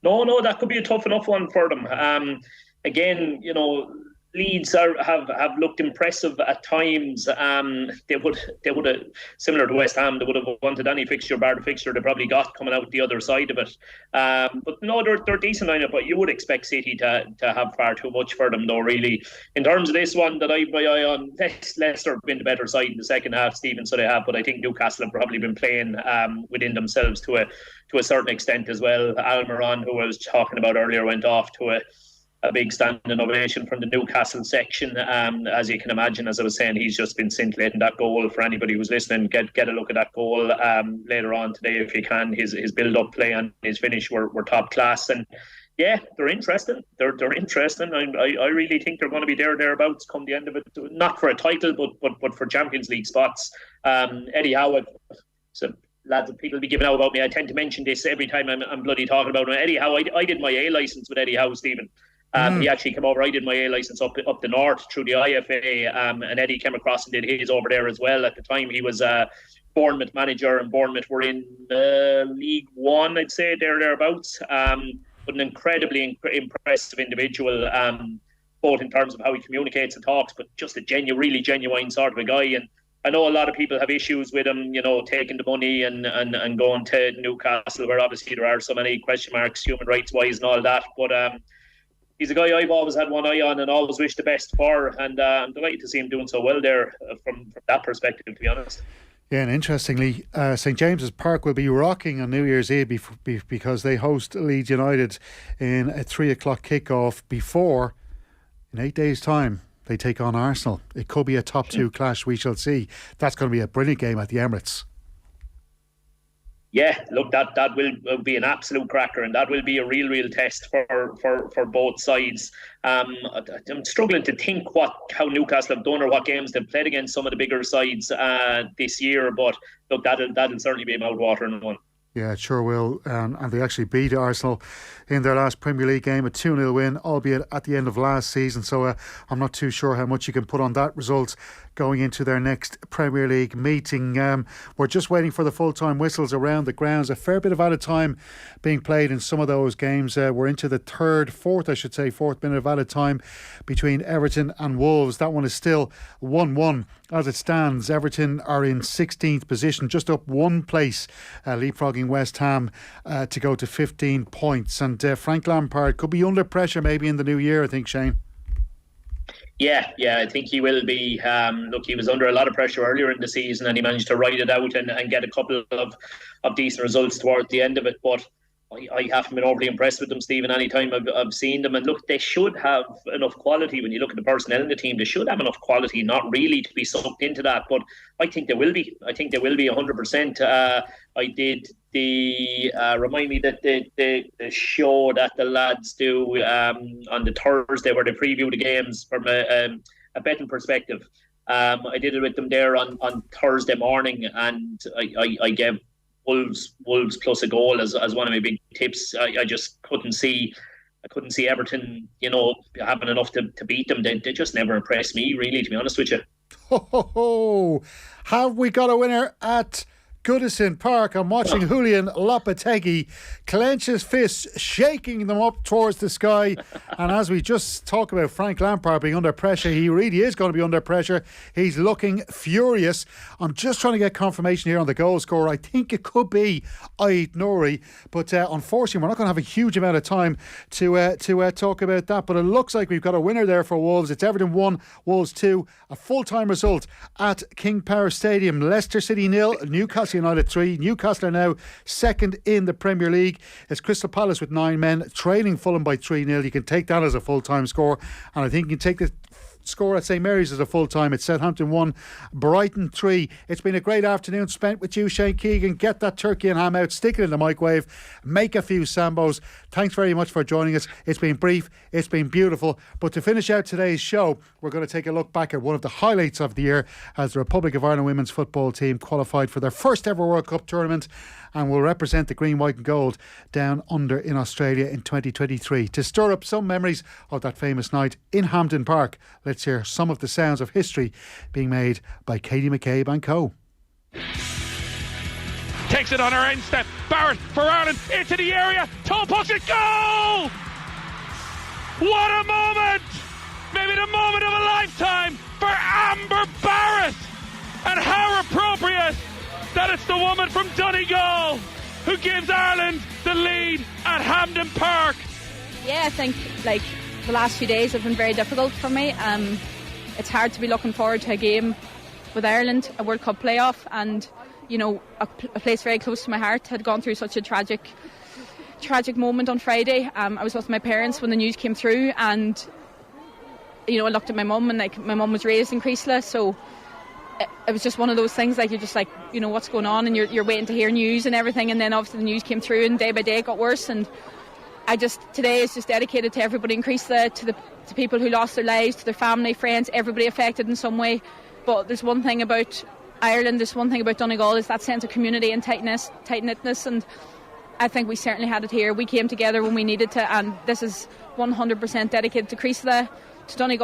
No, that could be a tough enough one for them. Again, you know, Leeds have looked impressive at times. They would have, similar to West Ham, they would have wanted any fixture bar the fixture they probably got coming out the other side of it. But no, they're decent lineup, but you would expect City to have far too much for them, though, really. In terms of this one that I've my eye on, Leicester have been the better side in the second half, Stephen, so they have, but I think Newcastle have probably been playing within themselves to a certain extent as well. Almiron, who I was talking about earlier, went off to a big standing ovation from the Newcastle section. As you can imagine, as I was saying, he's just been scintillating that goal. For anybody who's listening, get a look at that goal later on today if you can. His build-up play and his finish were top class. And yeah, they're interesting. They're interesting. I really think they're going to be thereabouts come the end of it. Not for a title, but for Champions League spots. Eddie Howe, so lads and people will be giving out about me. I tend to mention this every time I'm bloody talking about him. Eddie Howe, I did my A licence with Eddie Howe, Stephen. He actually came over. I did my A licence up the north through the IFA, and Eddie came across and did his over there as well. At the time, he was Bournemouth manager, and Bournemouth were in League One, I'd say, thereabouts. But an incredibly impressive individual, both in terms of how he communicates and talks, but just a really genuine sort of a guy. And I know a lot of people have issues with him, you know, taking the money and going to Newcastle, where obviously there are so many question marks, human rights wise and all that. But he's a guy I've always had one eye on and always wished the best for, and I'm delighted to see him doing so well there from that perspective, to be honest. Yeah, and interestingly, St James's Park will be rocking on New Year's Eve because they host Leeds United in a 3 o'clock kickoff before, in 8 days' time, they take on Arsenal. It could be a top 2 clash, we shall see. That's going to be a brilliant game at the Emirates. Yeah, look, that will be an absolute cracker, and that will be a real test for both sides. I'm struggling to think how Newcastle have done or what games they've played against some of the bigger sides this year, but look, that'll certainly be a mouth-watering one. Yeah, it sure will. And they actually beat Arsenal in their last Premier League game, a 2-0 win, albeit at the end of last season. So I'm not too sure how much you can put on that result going into their next Premier League meeting. We're just waiting for the full-time whistles around the grounds. A fair bit of added time being played in some of those games. We're into the fourth minute of added time between Everton and Wolves. That one is still 1-1 as it stands. Everton are in 16th position, just up one place, leapfrogging West Ham to go to 15 points. And Frank Lampard could be under pressure maybe in the new year, I think, Shane. Yeah, I think he will be. Look, he was under a lot of pressure earlier in the season and he managed to ride it out and get a couple of decent results towards the end of it. But I haven't been overly impressed with them, Stephen, any time I've seen them. And look, they should have enough quality. When you look at the personnel in the team, they should have enough quality, not really to be sucked into that. But I think they will be. I think they will be 100%. I did remind me that the show that the lads do on the Thursday where they preview the games from a betting perspective. I did it with them there on Thursday morning, and I gave Wolves plus a goal as one of my big tips. I just couldn't see Everton, having enough to beat them. They just never impressed me, really, to be honest with you. Have we got a winner at Goodison Park? I'm watching Julian Lopetegui clench his fists, shaking them up towards the sky. And as we just talk about Frank Lampard being under pressure, he really is going to be under pressure. He's looking furious. I'm just trying to get confirmation here on the goal scorer. I think it could be Aid Nouri, but unfortunately we're not going to have a huge amount of time to talk about that. But it looks like we've got a winner there for Wolves. It's Everton 1, Wolves 2. A full-time result at King Power Stadium. Leicester City 0, Newcastle United 3. Newcastle are now second in the Premier League. It's Crystal Palace with 9 men trailing Fulham by 3-0. You can take that as a full-time score, and I think you can take the score at St Mary's as a full-time. It's Southampton 1, Brighton 3. It's been a great afternoon spent with you, Shane Keegan. Get that turkey and ham out, stick it in the microwave, make a few sambos. Thanks very much for joining us. It's been brief, it's been beautiful. But to finish out today's show, we're going to take a look back at one of the highlights of the year as the Republic of Ireland women's football team qualified for their first ever World Cup tournament and will represent the green, white and gold down under in Australia in 2023. To stir up some memories of that famous night in Hampden Park, let's hear some of the sounds of history being made by Katie McCabe and co. Takes it on her end step. Barrett for Ireland into the area. Toe push it, goal! What a moment! Maybe the moment of a lifetime for Amber Barrett. And how appropriate that it's the woman from Donegal who gives Ireland the lead at Hampden Park. Yeah, I think the last few days have been very difficult for me. It's hard to be looking forward to a game with Ireland, a World Cup playoff, and a place very close to my heart had gone through such a tragic moment on Friday. I was with my parents when the news came through, and I looked at my mum, and my mum was raised in Creasla, so it was just one of those things, you're just what's going on, and you're waiting to hear news and everything, and then obviously the news came through, and day by day it got worse. And today is just dedicated to everybody in Creasla, to people who lost their lives, to their family, friends, everybody affected in some way. But there's one thing about Ireland, there's one thing about Donegal, is that sense of community and tight-knitness, and I think we certainly had it here. We came together when we needed to, and this is 100% dedicated to Creasla, to Donegal.